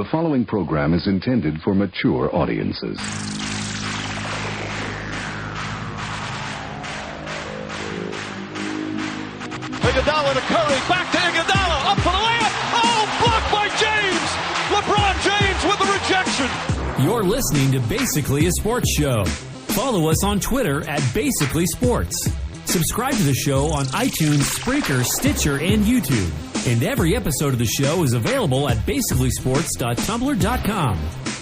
The following program is intended for mature audiences. Iguodala to Curry, back to Iguodala, up for the layup. Oh, blocked by James. LeBron James with the rejection. You're listening to Basically a Sports Show. Follow us on Twitter at Basically Sports. Subscribe to the show on iTunes, Spreaker, Stitcher, and YouTube. And every episode of the show is available at basicallysports.tumblr.com.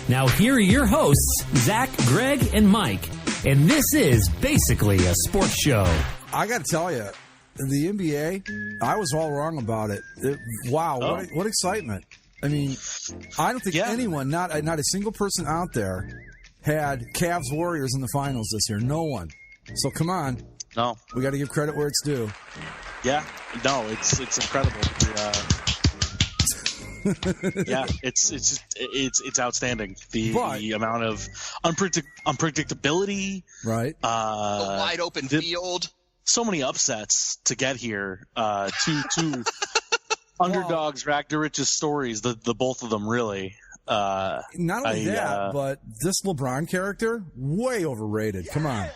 Now here are your hosts, Zach, Greg, and Mike. And this is Basically a Sports Show. I got to tell you, the NBA, I was all wrong about it. Wow, what excitement. I mean, I don't think anyone, not a single person out there, had Cavs Warriors in the finals this year. No one. So come on. No. We got to give credit where it's due. Yeah. No, it's incredible. Yeah, it's outstanding. The amount of unpredictability. Right. The wide open field. So many upsets to get here. Two underdogs, Ragdarich's stories. The both of them really. Not only that, but this LeBron character, way overrated. Come on.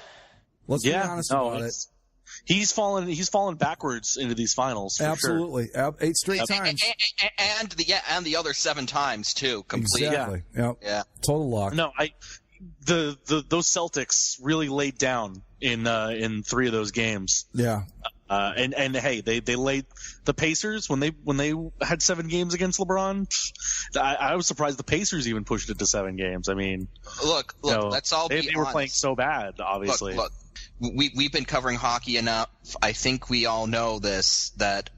Let's be honest about it. He's fallen backwards into these finals. For Absolutely, sure. 8 straight times, and the other 7 times too. Complete. Exactly. Yeah. Total lock. No, those Celtics really laid down in 3 of those games. Yeah. And hey, they laid the Pacers when they had 7 games against LeBron. I was surprised the Pacers even pushed it to 7 games. I mean, look, let's all be honest. They were playing so bad, obviously. Look. We've been covering hockey enough. I think we all know this, that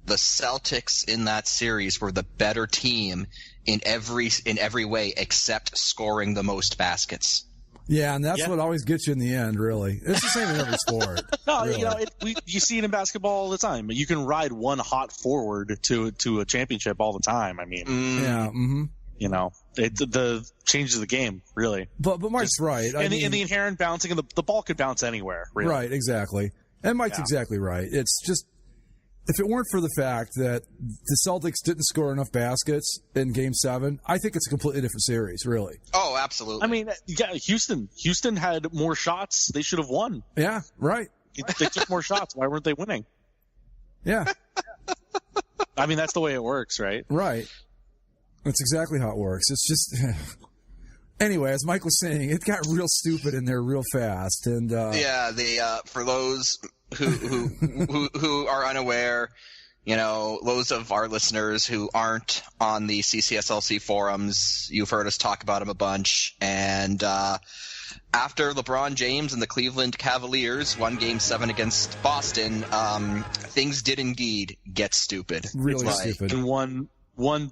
the Celtics in that series were the better team in every way except scoring the most baskets. Yeah, and that's what always gets you in the end, really. It's the same in every sport. No, really. You see it in basketball all the time. You can ride one hot forward to a championship all the time. I mean, yeah. Mm-hmm. The changes the game, really. But Mike's right. And the inherent bouncing, and the ball could bounce anywhere, really. Right, exactly. And Mike's exactly right. It's just, if it weren't for the fact that the Celtics didn't score enough baskets in Game 7, I think it's a completely different series, really. Oh, absolutely. I mean, Houston had more shots. They should have won. Yeah, right. They took more shots. Why weren't they winning? Yeah. I mean, that's the way it works, right? Right. That's exactly how it works. It's just anyway, as Mike was saying, it got real stupid in there real fast, and for those who are unaware, those of our listeners who aren't on the CCSLC forums, you've heard us talk about them a bunch, and after LeBron James and the Cleveland Cavaliers won Game 7 against Boston, things did indeed get stupid. Really stupid. And one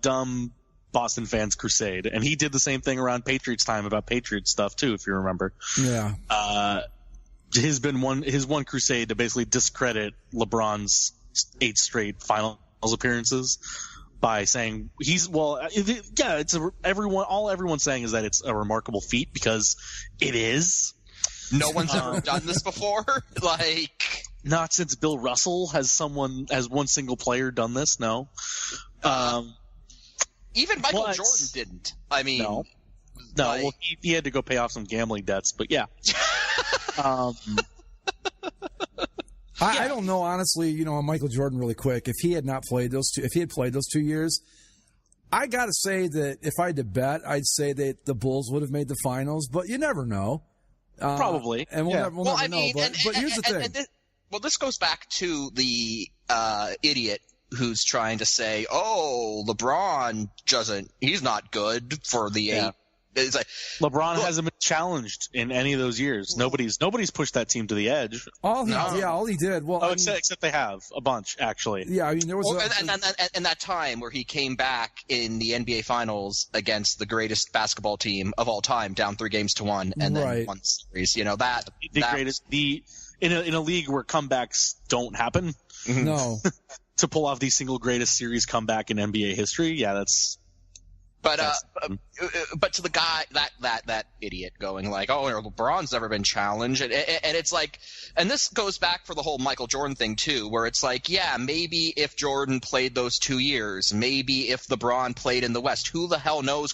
dumb Boston fans crusade, and he did the same thing around Patriots time about Patriots stuff too, if you remember. Yeah. His one crusade to basically discredit LeBron's 8 straight finals appearances by saying everyone's saying is that it's a remarkable feat, because it is. No one's ever done this before. Not since Bill Russell has one single player done this. No. Even Michael Jordan didn't. I mean, no. Well, he had to go pay off some gambling debts, but yeah. I don't know, honestly. On Michael Jordan, really quick. If he had played those 2 years, I got to say that if I had to bet, I'd say that the Bulls would have made the finals. But you never know. Probably. And we'll never know. But here's the thing. This goes back to the idiot who's trying to say, "Oh, LeBron he's not good for the 8." It's like LeBron hasn't been challenged in any of those years. Nobody's pushed that team to the edge. All he did. Well, except they have a bunch, actually. Yeah, I mean there was and that time where he came back in the NBA Finals against the greatest basketball team of all time, down 3-1, and then won series. In a league where comebacks don't happen. No. To pull off the single greatest series comeback in NBA history, that's But to the guy, that idiot going like, oh, LeBron's never been challenged, and it's like, and this goes back for the whole Michael Jordan thing too, where it's like, yeah, maybe if Jordan played those 2 years, maybe if LeBron played in the West, who the hell knows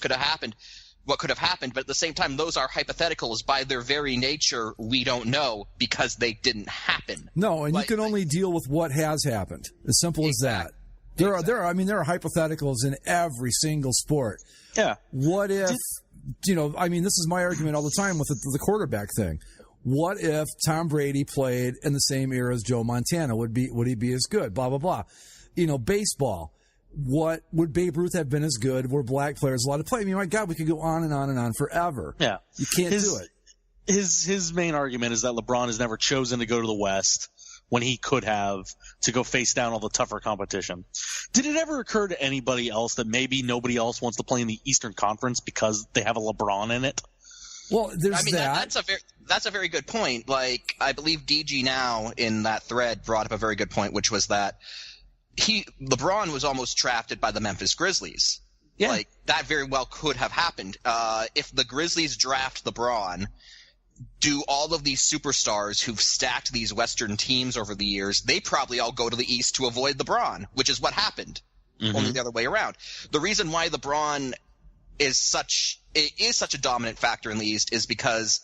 what could have happened, but at the same time, those are hypotheticals. By their very nature, we don't know because they didn't happen. No, and you can only deal with what has happened. As simple as that. There are hypotheticals in every single sport. Yeah. What if, this is my argument all the time with the quarterback thing. What if Tom Brady played in the same era as Joe Montana? Would he be as good? Blah, blah, blah. Baseball. What would Babe Ruth have been as good? Were black players allowed to play? I mean, my God, we could go on and on and on forever. Yeah. You can't do it. His main argument is that LeBron has never chosen to go to the West when he could have, to go face down all the tougher competition. Did it ever occur to anybody else that maybe nobody else wants to play in the Eastern Conference because they have a LeBron in it? Well, there's that's a very good point. Like, I believe DG Now in that thread brought up a very good point, which was that LeBron was almost drafted by the Memphis Grizzlies. Yeah. Like, that very well could have happened. If the Grizzlies draft LeBron, do all of these superstars who've stacked these Western teams over the years, they probably all go to the East to avoid LeBron, which is what happened. Mm-hmm. Only the other way around. The reason why LeBron is such a dominant factor in the East is because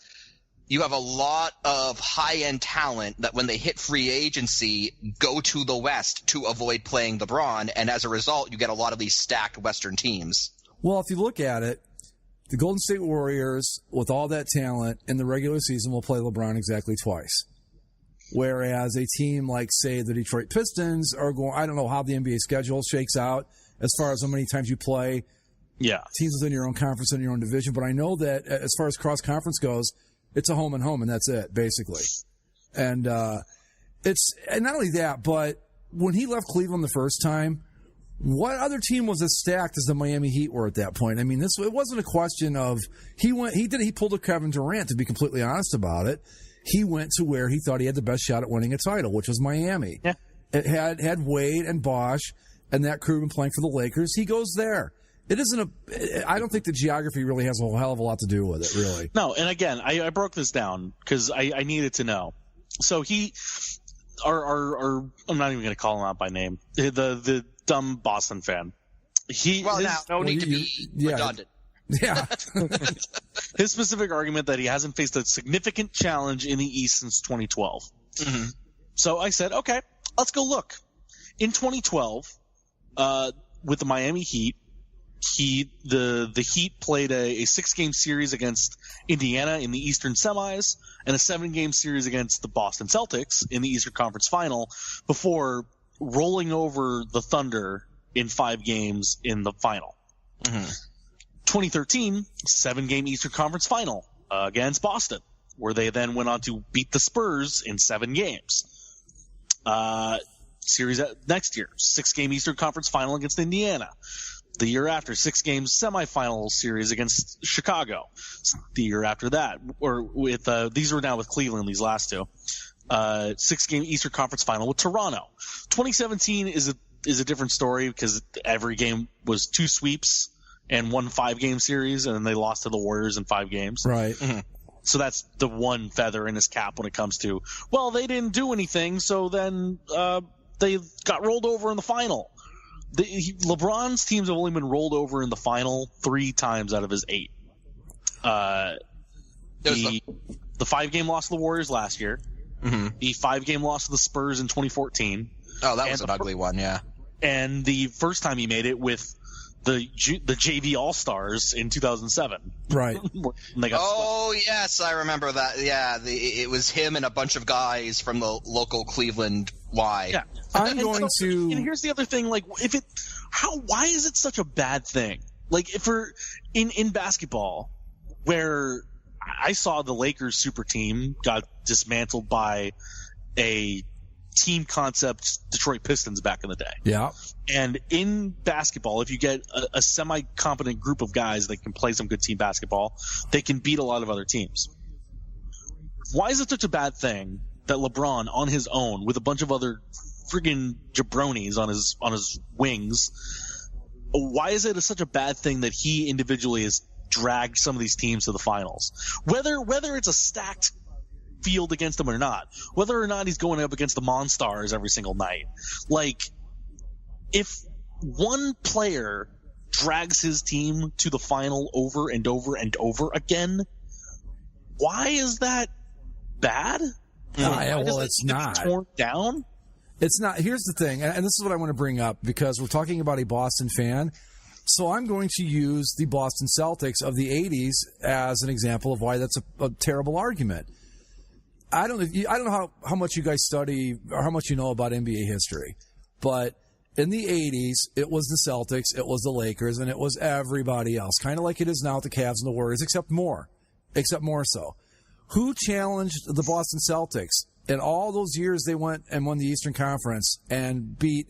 you have a lot of high-end talent that when they hit free agency go to the West to avoid playing LeBron, and as a result, you get a lot of these stacked Western teams. Well, if you look at it, the Golden State Warriors, with all that talent in the regular season, will play LeBron exactly twice. Whereas a team like, say, the Detroit Pistons are going, I don't know how the NBA schedule shakes out as far as how many times you play teams within your own conference and your own division. But I know that as far as cross-conference goes, it's a home and home, and that's it, basically. And and not only that, but when he left Cleveland the first time, what other team was as stacked as the Miami Heat were at that point? I mean, it wasn't a question of he pulled a Kevin Durant, to be completely honest about it. He went to where he thought he had the best shot at winning a title, which was Miami. Yeah. It had Wade and Bosh and that crew been playing for the Lakers. He goes there. I don't think the geography really has a whole hell of a lot to do with it, really. No, and again, I broke this down because I needed to know. So I'm not even going to call him out by name. The dumb Boston fan. No need to be redundant. Yeah. His specific argument that he hasn't faced a significant challenge in the East since 2012. Mm-hmm. So I said, okay, let's go look. In 2012, with the Miami Heat, the Heat played a 6-game series against Indiana in the Eastern semis and a 7-game series against the Boston Celtics in the Eastern Conference Final before rolling over the Thunder in 5 games in the final. Mm-hmm. 2013, 7-game Eastern Conference Final against Boston, where they then went on to beat the Spurs in 7 games. Series next year, 6-game Eastern Conference Final against Indiana. The year after, 6-game semifinal series against Chicago. The year after that, or with these were now with Cleveland, these last two. 6-game Eastern Conference Final with Toronto. 2017 is a different story because every game was 2 sweeps and 1 5-game series, and then they lost to the Warriors in 5 games. Right. Mm-hmm. So that's the one feather in his cap when it comes to, well, they didn't do anything, so then they got rolled over in the final. LeBron's teams have only been rolled over in the final 3 times out of his 8. The 5-game loss to the Warriors last year. Mm-hmm. The 5-game loss to the Spurs in 2014. Oh, that was an ugly one, yeah. And the first time he made it with the JV All-Stars in 2007. Right. Yes, I remember that. Yeah, it was him and a bunch of guys from the local Cleveland Y. Yeah. And here's the other thing, like, why is it such a bad thing? Like, in basketball, where I saw the Lakers super team got dismantled by a team concept Detroit Pistons back in the day. Yeah. And in basketball, if you get a semi-competent group of guys that can play some good team basketball, they can beat a lot of other teams. Why is it such a bad thing that LeBron, on his own, with a bunch of other friggin' jabronis on his wings, why is it such a bad thing that he individually has dragged some of these teams to the finals? Whether it's a stacked field against them or not, whether or not he's going up against the Monstars every single night. Like, if one player drags his team to the final over and over and over again, why is that bad? It's not. Torn down? It's not. Here's the thing, and this is what I want to bring up, because we're talking about a Boston fan. So I'm going to use the Boston Celtics of the 80s as an example of why that's a terrible argument. I don't know how much you guys study or how much you know about NBA history, but in the 80s, it was the Celtics, it was the Lakers, and it was everybody else, kind of like it is now with the Cavs and the Warriors, except more so. Who challenged the Boston Celtics? In all those years, they went and won the Eastern Conference and beat,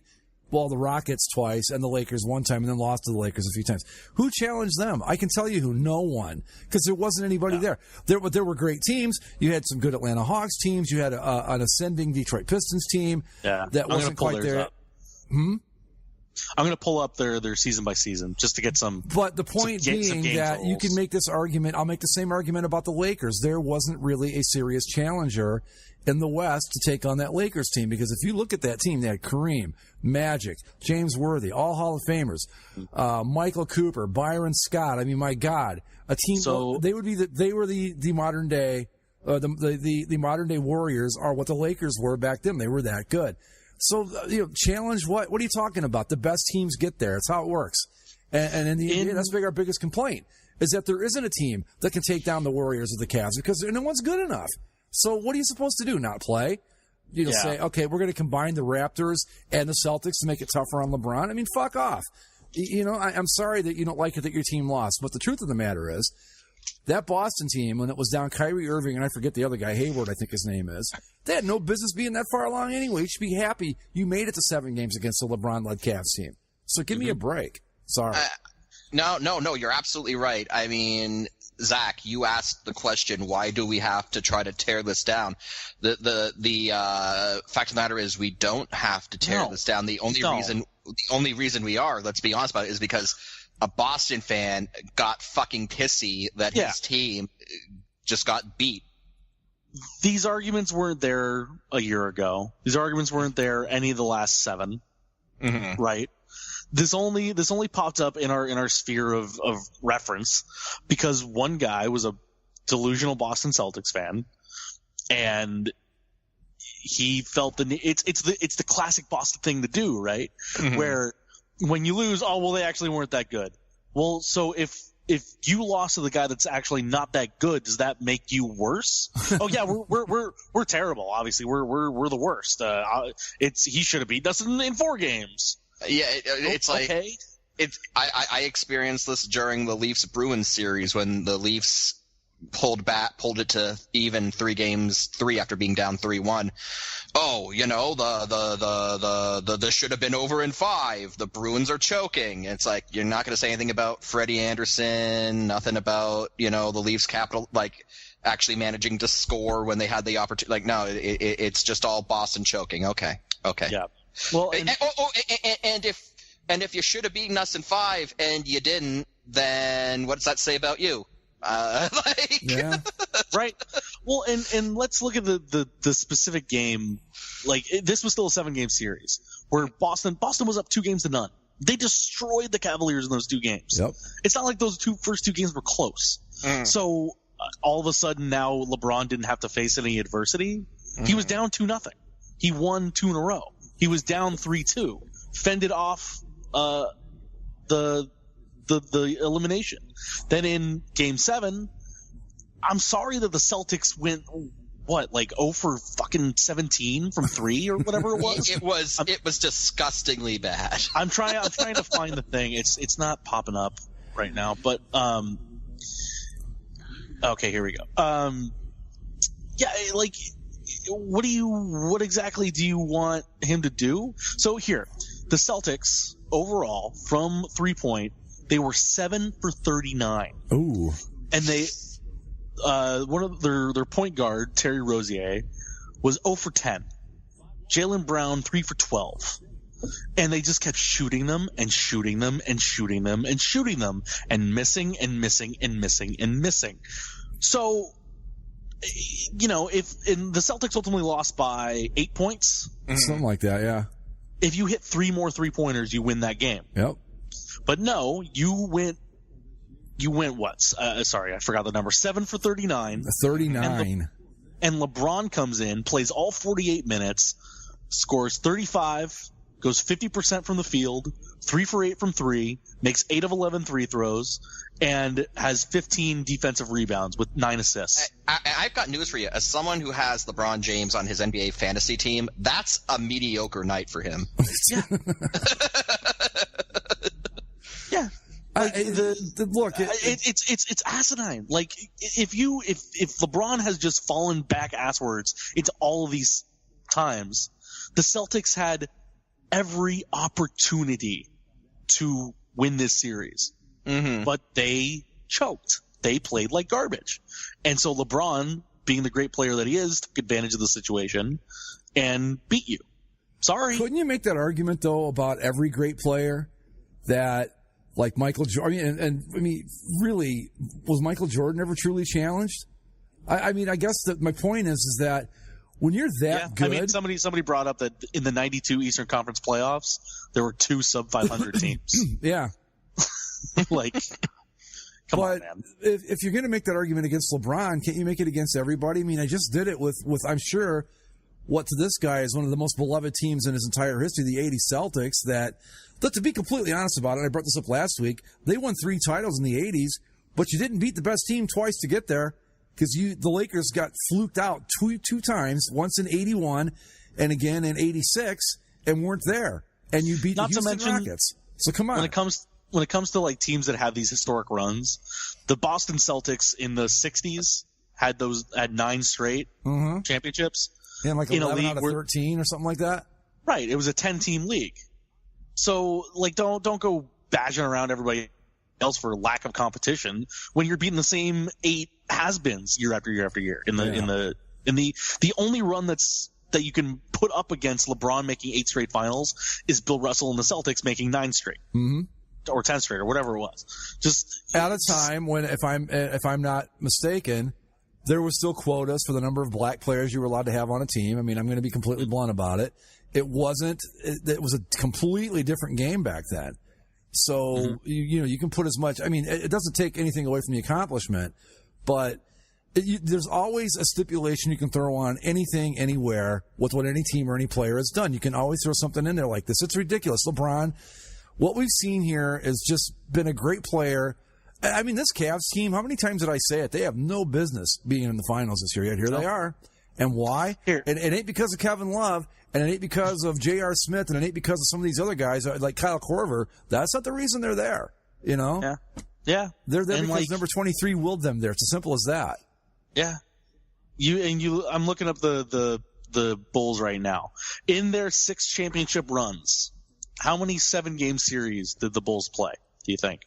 the Rockets twice and the Lakers one time, and then lost to the Lakers a few times. Who challenged them? I can tell you who. No one, because there wasn't anybody there. There were great teams. You had some good Atlanta Hawks teams. You had an ascending Detroit Pistons team that wasn't quite there. I'm going to pull up their season by season just to get some. But the point being that totals. You can make this argument. I'll make the same argument about the Lakers. There wasn't really a serious challenger in the West to take on that Lakers team, because if you look at that team, they had Kareem, Magic, James Worthy, all Hall of Famers, Michael Cooper, Byron Scott. I mean, my God, a team. So they were the modern day. The modern day Warriors are what the Lakers were back then. They were that good. So, challenge what? What are you talking about? The best teams get there. It's how it works. And in the NBA, that's our biggest complaint, is that there isn't a team that can take down the Warriors or the Cavs, because no one's good enough. So what are you supposed to do? Not play? Say, okay, we're going to combine the Raptors and the Celtics to make it tougher on LeBron? I mean, fuck off. I'm sorry that you don't like it that your team lost, but the truth of the matter is, that Boston team, when it was down Kyrie Irving, and I forget the other guy, Hayward, I think his name is, they had no business being that far along anyway. You should be happy you made it to 7 games against the LeBron-led Cavs team. So give me a break. Sorry. No, you're absolutely right. I mean, Zach, you asked the question, why do we have to try to tear this down? The fact of the matter is, we don't have to tear this down. The only reason we are, let's be honest about it, is because a Boston fan got fucking pissy that his team just got beat. These arguments weren't there a year ago. These arguments weren't there any of the last 7, right? This only popped up in our sphere of reference because one guy was a delusional Boston Celtics fan, and he felt it's the classic Boston thing to do, right? Where when you lose, they actually weren't that good. Well, so if you lost to the guy that's actually not that good, does that make you worse? Oh yeah, we're terrible. Obviously, we're the worst. He should have beaten us in 4 games. Yeah, it's like okay. I experienced this during the Leafs-Bruins series when the Leafs pulled it to even 3 after being down 3-1. Oh, the should have been over in 5. The Bruins are choking. It's like, you're not going to say anything about Freddie Anderson, nothing about, the Leafs actually managing to score when they had the opportunity. Like, no, it's just all Boston choking. Okay. Yeah. Well, and if you should have beaten us in 5 and you didn't, then what does that say about you? Right. Well, and let's look at the specific game. Like, this was still a 7-game series where Boston was up 2-0. They destroyed the Cavaliers in those 2 games. Yep. It's not like those first 2 games were close. So all of a sudden now LeBron didn't have to face any adversity. He was down 2-0. He won 2 in a row. He was down 3-2, fended off the elimination. Then in Game 7, I'm sorry that the Celtics went 0 for fucking 17 from 3 or whatever it was. It was disgustingly bad. I'm trying to find the thing. It's not popping up right now, but okay, here we go. What exactly do you want him to do? So here, the Celtics overall from 3-point, they were 7 for 39. Ooh. And they one of their point guard, Terry Rozier, was 0 for 10. Jaylen Brown 3 for 12. And they just kept shooting them and shooting them and shooting them and shooting them and missing and missing and missing and missing. So, you know, if the Celtics ultimately lost by 8 points. Something like that, yeah. If you hit 3 more 3-pointers, you win that game. Yep. But no, you went what? Sorry, I forgot the number. 7 for 39. 39. And LeBron comes in, plays all 48 minutes, scores 35, goes 50% from the field, 3 for 8 from 3, makes 8 of 11 free throws, and has 15 defensive rebounds with 9 assists. I've got news for you. As someone who has LeBron James on his NBA fantasy team, that's a mediocre night for him. Yeah. Yeah. Like it's asinine. Like if LeBron has just fallen back asswards into all of these times, the Celtics had every opportunity to win this series, but they choked. They played like garbage, and so LeBron, being the great player that he is, took advantage of the situation and beat you. Sorry. Couldn't you make that argument though about every great player that? Like Michael Jordan, and I mean, really, was Michael Jordan ever truly challenged? I mean, I guess that my point is that when you're that good, I mean, somebody brought up that in the '92 Eastern Conference playoffs, there were 2 sub-500 teams. Yeah, like, come on, man. If you're going to make that argument against LeBron, can't you make it against everybody? I mean, I just did it with I'm sure what to this guy is one of the most beloved teams in his entire history, the '80 Celtics. But to be completely honest about it, I brought this up last week, they won 3 titles in the 80s, but you didn't beat the best team twice to get there because the Lakers got fluked out two times, once in 81 and again in 86, and weren't there. And you beat the Houston Rockets. So come on. When it comes to like teams that have these historic runs, the Boston Celtics in the 60s had 9 straight championships. Yeah, like 11 out of 13 or something like that. Right. It was a 10-team league. So, like, don't go bashing around everybody else for lack of competition when you're beating the same 8 has-beens year after year after year. In the only run that you can put up against LeBron making 8 straight finals is Bill Russell and the Celtics making 9 straight, or 10 straight, or whatever it was. Just at a time when, if I'm not mistaken, there was still quotas for the number of black players you were allowed to have on a team. I mean, I'm going to be completely blunt about it. It was a completely different game back then. So, you can put as much, I mean, it doesn't take anything away from the accomplishment, but there's always a stipulation you can throw on anything, anywhere, with what any team or any player has done. You can always throw something in there like this. It's ridiculous. LeBron, what we've seen here has just been a great player. I mean, this Cavs team, how many times did I say it? They have no business being in the finals this year, yet here they are. And why? It ain't because of Kevin Love, and it ain't because of J.R. Smith, and it ain't because of some of these other guys like Kyle Korver. That's not the reason they're there, you know? Yeah. They're there because number 23 willed them there. It's as simple as that. Yeah. I'm looking up the Bulls right now. In their 6 championship runs, how many 7-game series did the Bulls play, do you think?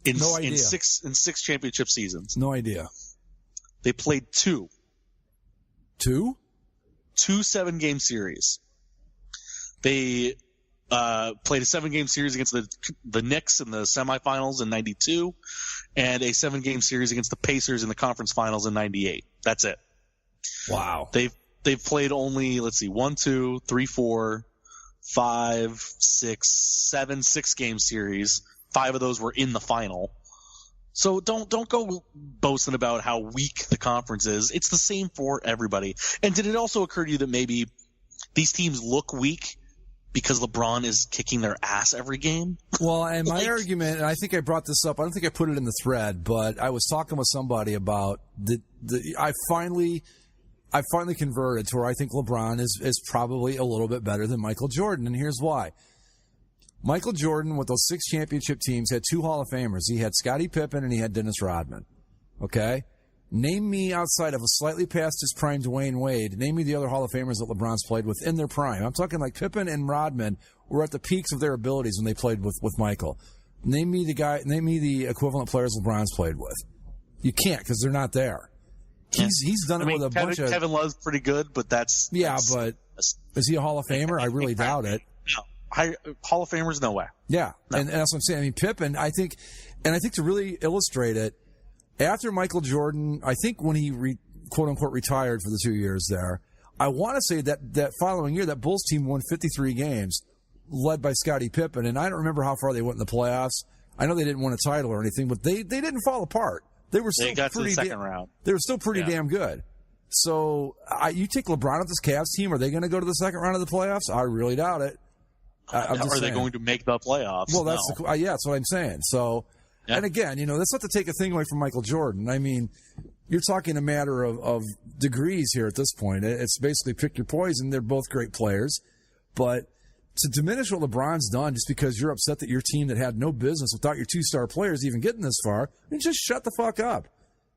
No idea. In six championship seasons. No idea. They played 2. 2? 2 7-game series. They played a 7-game series against the Knicks in the semifinals in '92, and a 7-game series against the Pacers in the conference finals in '98. That's it. Wow. They've played only 1, 2, 3, 4, 5, 6, 7 6-game series. 5 of those were in the final. So don't go boasting about how weak the conference is. It's the same for everybody. And did it also occur to you that maybe these teams look weak because LeBron is kicking their ass every game? Well, and my argument, and I think I brought this up, I don't think I put it in the thread, but I was talking with somebody about I finally converted to where I think LeBron is probably a little bit better than Michael Jordan, and here's why. Michael Jordan, with those 6 championship teams, had 2 Hall of Famers. He had Scottie Pippen and he had Dennis Rodman. Okay? Name me, outside of a slightly past his prime Dwayne Wade, name me the other Hall of Famers that LeBron's played with in their prime. I'm talking like Pippen and Rodman were at the peaks of their abilities when they played with Michael. Name me the equivalent players LeBron's played with. You can't, because they're not there. He's done it with a bunch of... Kevin Love's pretty good, but that's... Yeah, but is he a Hall of Famer? I really doubt it. Hall of Famers, no way. Yeah, no. And that's what I'm saying. I mean, Pippen, I think to really illustrate it, after Michael Jordan, I think when he quote-unquote retired for the 2 years there, I want to say that following year, that Bulls team won 53 games, led by Scottie Pippen, and I don't remember how far they went in the playoffs. I know they didn't win a title or anything, but they didn't fall apart. They were still got to the second round. They were still pretty damn good. So you take LeBron with this Cavs team, are they going to go to the second round of the playoffs? I really doubt it. Are they going to make the playoffs? Well, that's what I'm saying. So, and again, that's not to take a thing away from Michael Jordan. I mean, you're talking a matter of degrees here at this point. It's basically pick your poison. They're both great players, but to diminish what LeBron's done just because you're upset that your team that had no business without your 2-star players even getting this far, I mean, just shut the fuck up.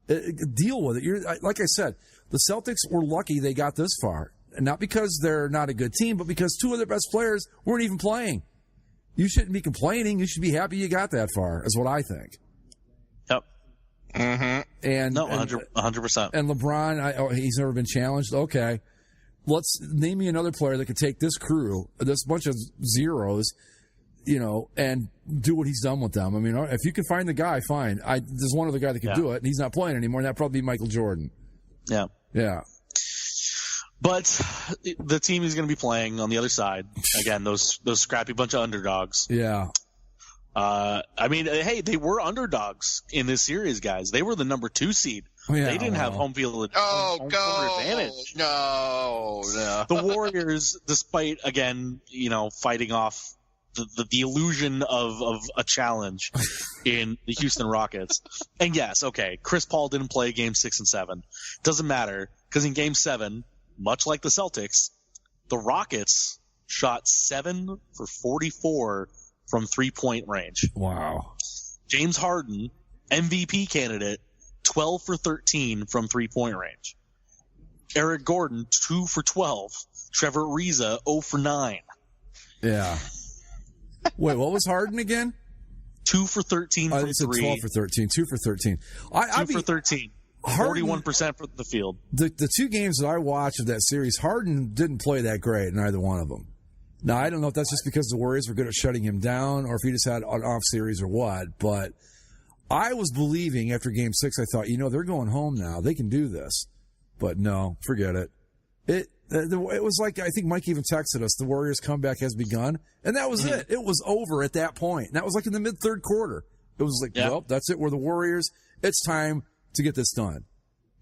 Deal with it. Like I said, the Celtics were lucky they got this far. And not because they're not a good team, but because 2 of their best players weren't even playing. You shouldn't be complaining. You should be happy you got that far, is what I think. Yep. Mm-hmm. And 100%. And LeBron, he's never been challenged. Okay. Let's name me another player that could take this crew, this bunch of zeros, and do what he's done with them. I mean, if you can find the guy, fine. There's one other guy that can do it, and he's not playing anymore, and that'd probably be Michael Jordan. Yeah. Yeah. But the team he's going to be playing on the other side, again, those scrappy bunch of underdogs. Yeah. I mean, hey, they were underdogs in this series, guys. They were the number 2 seed. Yeah, they didn't have home field advantage. No. The Warriors, despite, again, fighting off the illusion of a challenge in the Houston Rockets. And yes, okay, Chris Paul didn't play game 6 and 7. Doesn't matter, because in game 7, much like the Celtics, the Rockets shot 7 for 44 from 3-point range. Wow. James Harden, MVP candidate, 12 for 13 from 3-point range. Eric Gordon, 2 for 12. Trevor Ariza, 0 for 9. Yeah. Wait, what was Harden again? 2 for 13 from 3. 12 for 13. 2 for 13. 2 for 13. 41% from the field. The 2 games that I watched of that series, Harden didn't play that great in either one of them. Now, I don't know if that's just because the Warriors were good at shutting him down or if he just had an off series or what, but I was believing after game 6, I thought, they're going home now. They can do this. But no, forget it. It was like, I think Mike even texted us, the Warriors' comeback has begun, and that was it. It was over at that point. And that was like in the mid-third quarter. It was like, well, that's it. We're the Warriors. It's time to get this done.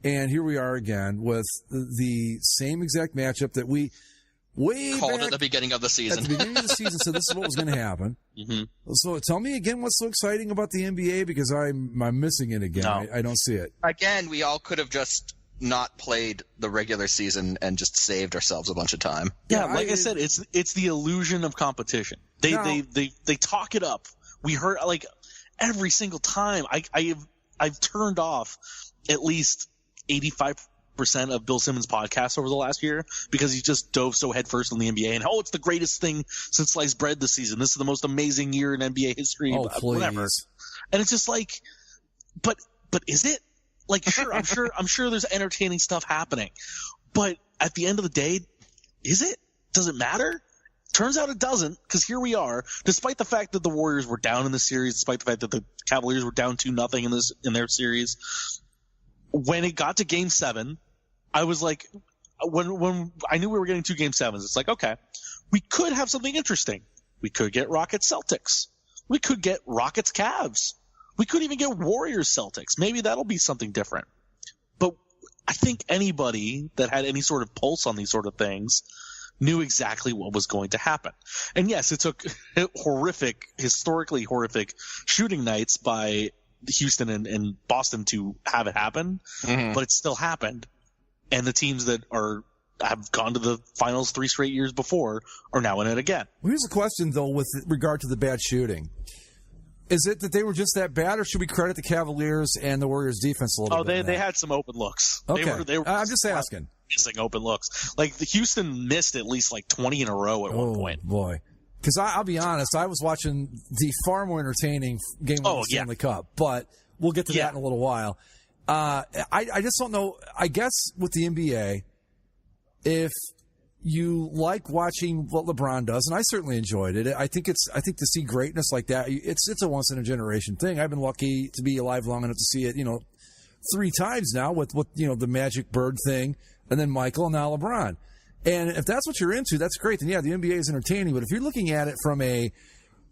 And here we are again with the same exact matchup that we called at the beginning of the season. At the beginning of the season, so this is what was going to happen. Mm-hmm. So tell me again what's so exciting about the NBA, because I'm missing it again. No. I don't see it. Again, we all could have just not played the regular season and just saved ourselves a bunch of time. Yeah, I said, it's the illusion of competition. They talk it up. We heard like every single time. I've turned off at least 85% of Bill Simmons' podcasts over the last year because he just dove so headfirst in the NBA and it's the greatest thing since sliced bread this season. This is the most amazing year in NBA history. Oh, please. Whatever. And it's just like, but is it? Like, sure, I'm sure there's entertaining stuff happening, but at the end of the day, is it? Does it matter? Turns out it doesn't, because here we are, despite the fact that the Warriors were down in the series, despite the fact that the Cavaliers were down 2-0 in their series. When it got to Game 7, I was like, when I knew we were getting 2 Game 7s, it's like, okay, we could have something interesting. We could get Rockets Celtics. We could get Rockets Cavs. We could even get Warriors Celtics. Maybe that'll be something different. But I think anybody that had any sort of pulse on these sort of things knew exactly what was going to happen. And yes, it took historically horrific shooting nights by Houston and Boston to have it happen, but it still happened. And the teams that have gone to the finals 3 straight years before are now in it again. Well, here's the question, though, with regard to the bad shooting. Is it that they were just that bad, or should we credit the Cavaliers and the Warriors' defense a little bit? They had some open looks. Okay. They were I'm just asking. Missing open looks. Like, the Houston missed at least like 20 in a row at one point. Oh, boy. Because I'll be honest, I was watching the far more entertaining game of the Stanley Cup, but we'll get to that in a little while. I just don't know. I guess with the NBA, if you like watching what LeBron does, and I certainly enjoyed it. I think to see greatness like that, it's a once in a generation thing. I've been lucky to be alive long enough to see it, 3 times now with the Magic Bird thing, and then Michael, and now LeBron. And if that's what you're into, that's great. Then yeah, the NBA is entertaining. But if you're looking at it from a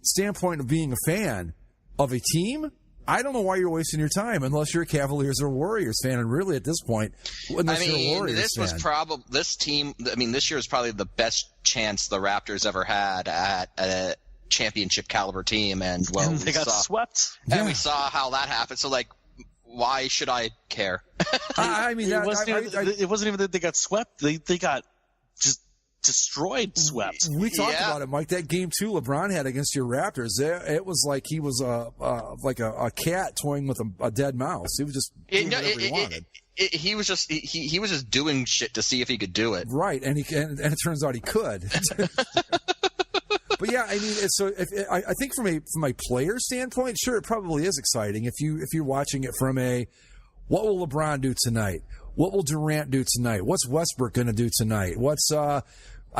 standpoint of being a fan of a team, I don't know why you're wasting your time unless you're a Cavaliers or Warriors fan. And really, at this point, unless you're a Warriors fan. This year is probably the best chance the Raptors ever had at a championship caliber team, and they got swept. And we saw how that happened. So why should I care? It wasn't even that they got swept. They got just destroyed, swept. We talked about it, Mike. That game 2 LeBron had against your Raptors, it was like he was like a cat toying with a dead mouse. He was just doing whatever he wanted. He was just doing shit to see if he could do it. Right, and it turns out he could. But yeah, I mean, I think from a player standpoint, sure, it probably is exciting if you're watching it from what will LeBron do tonight? What will Durant do tonight? What's Westbrook going to do tonight? What's I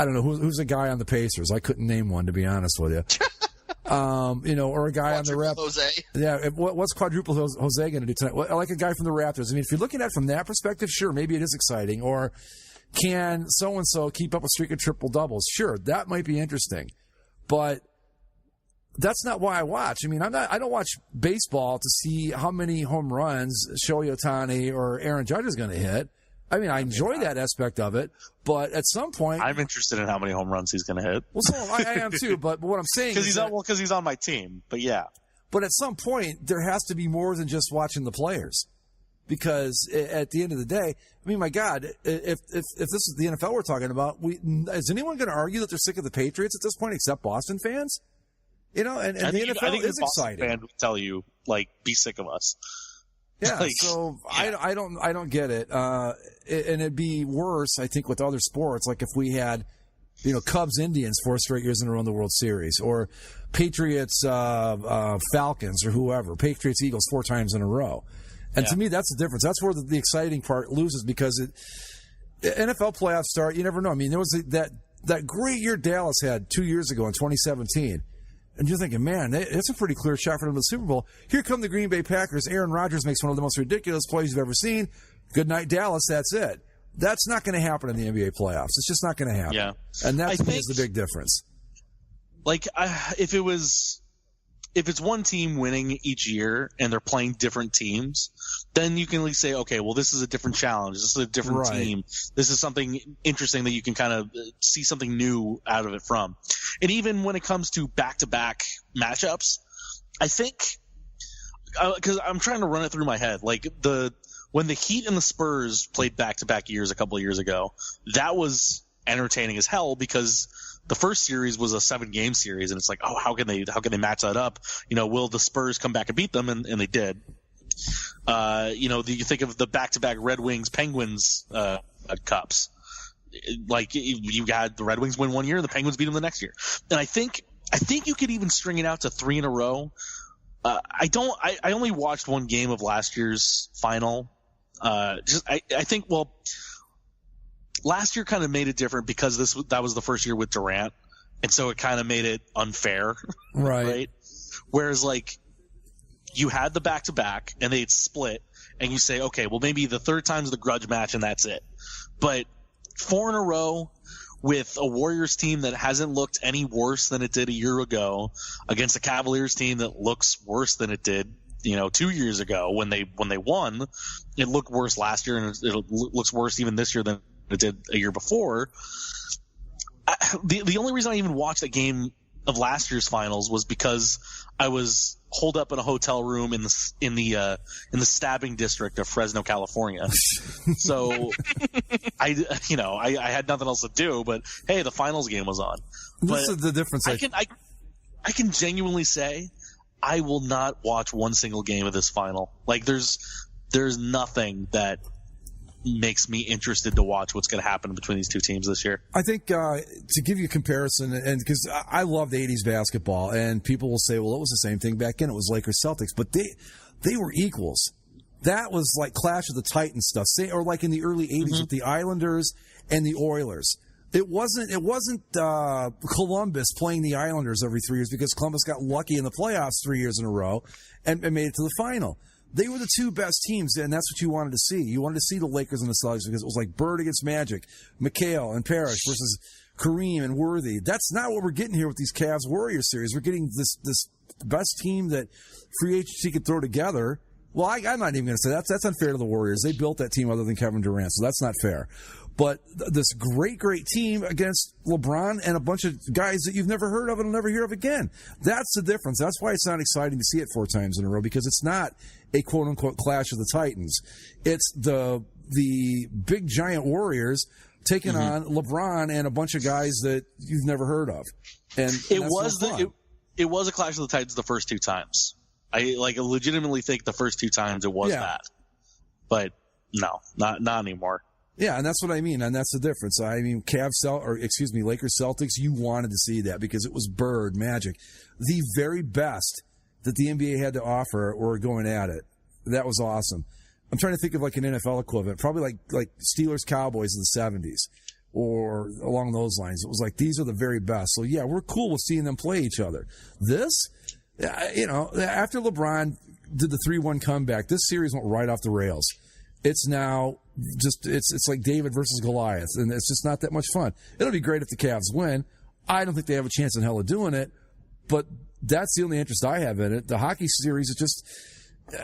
don't know who's the guy on the Pacers? I couldn't name one, to be honest with you. Or a guy on the Raptors. Jose. Yeah, what's quadruple Jose going to do tonight? Like a guy from the Raptors. I mean, if you're looking at it from that perspective, sure, maybe it is exciting. Or can so and so keep up a streak of triple doubles? Sure, that might be interesting. But that's not why I watch. I mean, I don't watch baseball to see how many home runs Shohei Ohtani or Aaron Judge is going to hit. I mean, I enjoy that aspect of it, but at some point, I'm interested in how many home runs he's going to hit. Well, so I am too. But what I'm saying is because he's on my team. But yeah. But at some point, there has to be more than just watching the players, because at the end of the day, I mean, my God, if this is the NFL we're talking about, is anyone going to argue that they're sick of the Patriots at this point, except Boston fans? And the NFL is exciting. Fan would tell you, be sick of us. Yeah, I don't get it. And it'd be worse, I think, with other sports. Like if we had, Cubs Indians 4 straight years in a row in the World Series, or Patriots Falcons, or whoever, Patriots Eagles 4 times in a row. And to me, that's the difference. That's where the exciting part loses, because NFL playoffs start. You never know. I mean, there was that great year Dallas had 2 years ago in 2017. And you're thinking, man, it's a pretty clear shot for them to the Super Bowl. Here come the Green Bay Packers. Aaron Rodgers makes one of the most ridiculous plays you've ever seen. Good night, Dallas. That's it. That's not going to happen in the NBA playoffs. It's just not going to happen. Yeah. And that, to me, is the big difference. If it's one team winning each year and they're playing different teams, then you can at least say, okay, well, this is a different challenge. This is a different team. This is something interesting that you can kind of see something new out of it from. And even when it comes to back-to-back matchups, I think because I'm trying to run it through my head, when the Heat and the Spurs played back-to-back years a couple of years ago, that was entertaining as hell, because the first series was a 7-game series, and it's like, oh, how can they match that up? Will the Spurs come back and beat them? And they did. You think of the back-to-back Red Wings Penguins cups. You had the Red Wings win one year, and the Penguins beat them the next year. And I think you could even string it out to 3 in a row. I only watched one game of last year's final. I think last year kind of made it different because that was the first year with Durant, and so it kind of made it unfair, right? Whereas you had the back-to-back and they'd split, and you say, okay, well, maybe the third time's the grudge match and that's it. But 4 in a row with a Warriors team that hasn't looked any worse than it did a year ago against a Cavaliers team that looks worse than it did 2 years ago when they won. It looked worse last year, and it looks worse even this year than it did a year before. The only reason I even watched a game of last year's finals was because I was holed up in a hotel room in the stabbing district of Fresno, California. So I had nothing else to do, but hey, the finals game was on. This is the difference. I can genuinely say I will not watch one single game of this final. There's nothing that makes me interested to watch what's going to happen between these two teams this year. I think to give you a comparison, and because I loved 80s basketball, and people will say, well, it was the same thing back then. It was Lakers Celtics, but they were equals. That was like Clash of the Titans stuff, or like in the early 80s with the Islanders and the Oilers. It wasn't Columbus playing the Islanders every 3 years because Columbus got lucky in the playoffs 3 years in a row and made it to the final. They were the two best teams, and that's what you wanted to see. You wanted to see the Lakers and the Celtics because it was like Bird against Magic, McHale and Parrish versus Kareem and Worthy. That's not what we're getting here with these Cavs-Warriors series. We're getting this best team that free agency could throw together. Well, I'm not even going to say that's unfair to the Warriors. They built that team other than Kevin Durant, so that's not fair. But this great team against LeBron and a bunch of guys that you've never heard of and will never hear of again. That's the difference. That's why it's not exciting to see it 4 times in a row, because it's not a quote-unquote clash of the Titans. It's the big giant Warriors taking on LeBron and a bunch of guys that you've never heard of. And it was a clash of the Titans the first 2 times. I legitimately think the first 2 times it was that. But no, not anymore. Yeah, and that's what I mean, and that's the difference. I mean, Lakers Celtics, you wanted to see that because it was Bird, Magic, the very best that the NBA had to offer were going at it. That was awesome. I'm trying to think of like an NFL equivalent, probably like Steelers Cowboys in the 70s or along those lines. It was like these are the very best. So yeah, we're cool with seeing them play each other. This, after LeBron did the 3-1 comeback, this series went right off the rails. It's now just it's like David versus Goliath, and it's just not that much fun. It'll be great if the Cavs win. I don't think they have a chance in hell of doing it, but that's the only interest I have in it. The hockey series is just,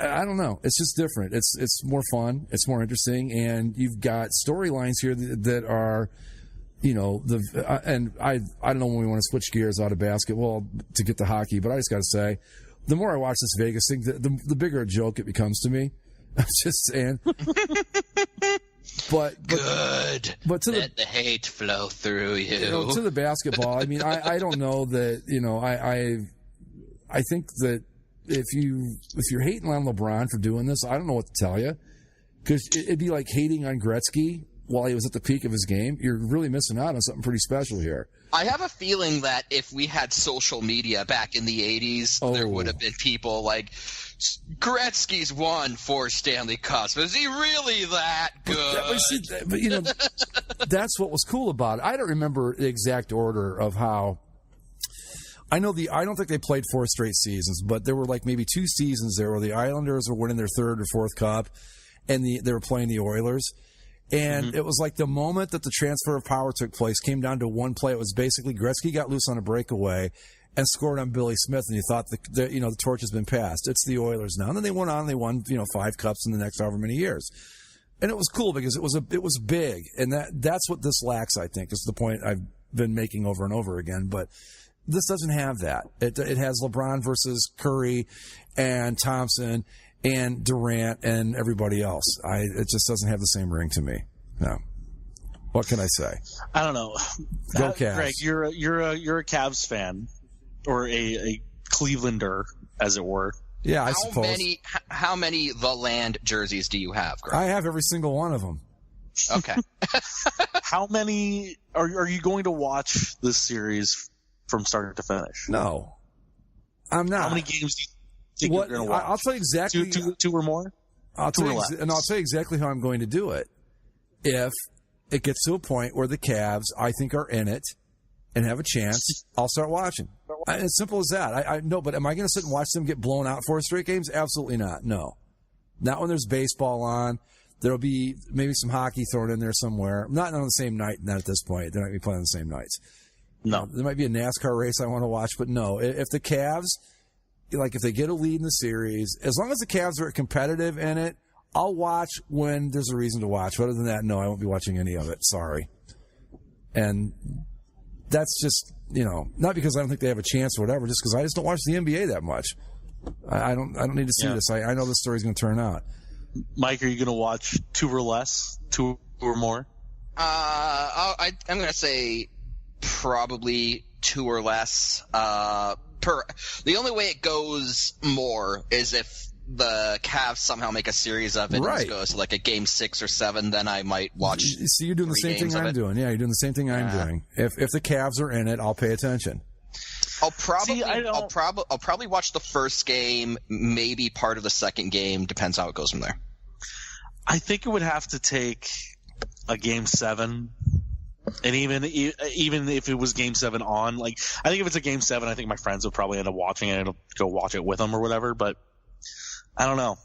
I don't know. It's just different. It's more fun. It's more interesting, and you've got storylines here that are, and I don't know when we want to switch gears out of basketball to get to hockey, but I just got to say, the more I watch this Vegas thing, the bigger a joke it becomes to me. I'm just saying. But let the hate flow through you. To the basketball, I mean, I don't know that, I think that if you're hating on LeBron for doing this, I don't know what to tell you, because it'd be like hating on Gretzky while he was at the peak of his game. You're really missing out on something pretty special here. I have a feeling that if we had social media back in the 80s, there would have been people like, Gretzky's won 4 Stanley Cups, but is he really that good? But that's what was cool about it. I don't remember the exact order of how. I don't think they played 4 straight seasons, but there were like maybe 2 seasons there where the Islanders were winning their 3rd or 4th cup, and they were playing the Oilers. And it was like the moment that the transfer of power took place came down to one play. It was basically Gretzky got loose on a breakaway and scored on Billy Smith, and you thought the torch has been passed. It's the Oilers now. And then they went on and they won 5 cups in the next however many years. And it was cool because it was big, and that's what this lacks, I think, is the point I've been making over and over again. But this doesn't have that. It has LeBron versus Curry and Thompson and Durant and everybody else. It just doesn't have the same ring to me. No. What can I say? I don't know. Go Cavs. Greg, you're a Cavs fan, or a Clevelander, as it were. Yeah, I suppose. How many The Land jerseys do you have, Greg? I have every single one of them. Okay. How many are you going to watch this series from start to finish? No, I'm not. How many games do you think you're going to watch? I'll tell you exactly. Two or more? I'll tell you exactly how I'm going to do it. If it gets to a point where the Cavs, I think, are in it and have a chance, I'll start watching. As simple as that. I know, but am I going to sit and watch them get blown out 4 straight games? Absolutely not. No. Not when there's baseball on. There'll be maybe some hockey thrown in there somewhere. Not on the same night, not at this point. They're not going to be playing on the same nights. No. There might be a NASCAR race I want to watch, but no. If the Cavs, if they get a lead in the series, as long as the Cavs are competitive in it, I'll watch when there's a reason to watch. Other than that, no, I won't be watching any of it. Sorry. And that's just, not because I don't think they have a chance or whatever, just because I just don't watch the NBA that much. I don't need to see this. I know this story's going to turn out. Mike, are you going to watch 2 or less? 2 or more? I'm going to say probably 2 or less. The only way it goes more is if the Cavs somehow make a series of it and it goes to like a game 6 or 7, then I might watch. See, you're doing the same thing I'm doing. Yeah, you're doing the same thing I'm doing. If the Cavs are in it, I'll pay attention. I'll probably watch the first game, maybe part of the second game. Depends how it goes from there. I think it would have to take a game 7 And even if it was Game 7 on, like, I think if it's a Game 7, I think my friends would probably end up watching it and go watch it with them or whatever. But I don't know.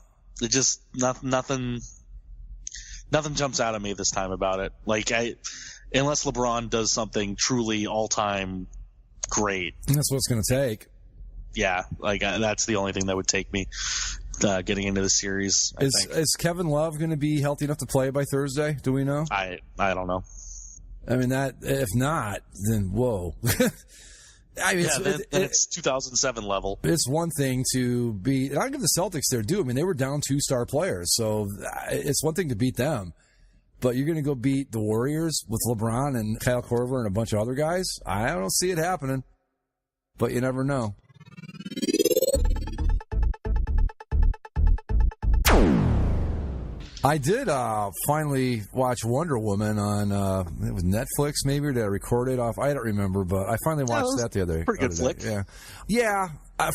It just nothing jumps out at me this time about it. Like, unless LeBron does something truly all-time great. That's what it's going to take. Yeah, like that's the only thing that would take me getting into the series. Is Kevin Love going to be healthy enough to play by Thursday? Do we know? I don't know. I mean, that if not, then whoa. I mean, it's 2007 level. It's one thing to beat, and I'll give the Celtics their due. I mean, they were down 2 star players, so it's one thing to beat them. But you're going to go beat the Warriors with LeBron and Kyle Korver and a bunch of other guys? I don't see it happening, but you never know. I did finally watch Wonder Woman on it was Netflix maybe, or did I record it off? I don't remember, but I finally watched that the other day. Pretty good flick. Yeah.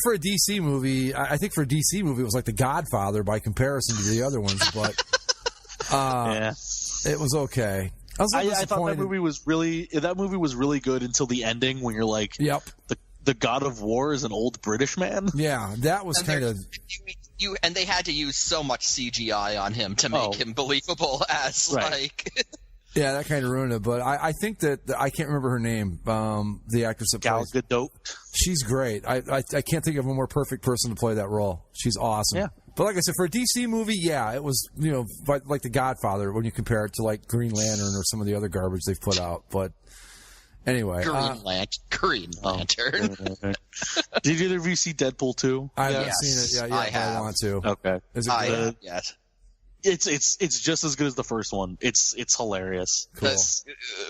For a DC movie, I think for a DC movie it was like The Godfather by comparison to the other ones, but it was okay. I thought that movie was really good until the ending when you're like, yep. The God of War is an old British man. Yeah, that was kind of. And they had to use so much CGI on him to make him believable as like. Yeah, that kind of ruined it. But I think that I can't remember her name. The actress that Gal Gadot. She's great. I can't think of a more perfect person to play that role. She's awesome. Yeah. But like I said, for a DC movie, yeah, it was like The Godfather when you compare it to like Green Lantern or some of the other garbage they've put out. But. Anyway, Green Lantern. Did either of you see Deadpool 2? I haven't seen it. Yeah, I have. I want to. Okay. Is it good? Yes. It's just as good as the first one. It's hilarious. Cool. That's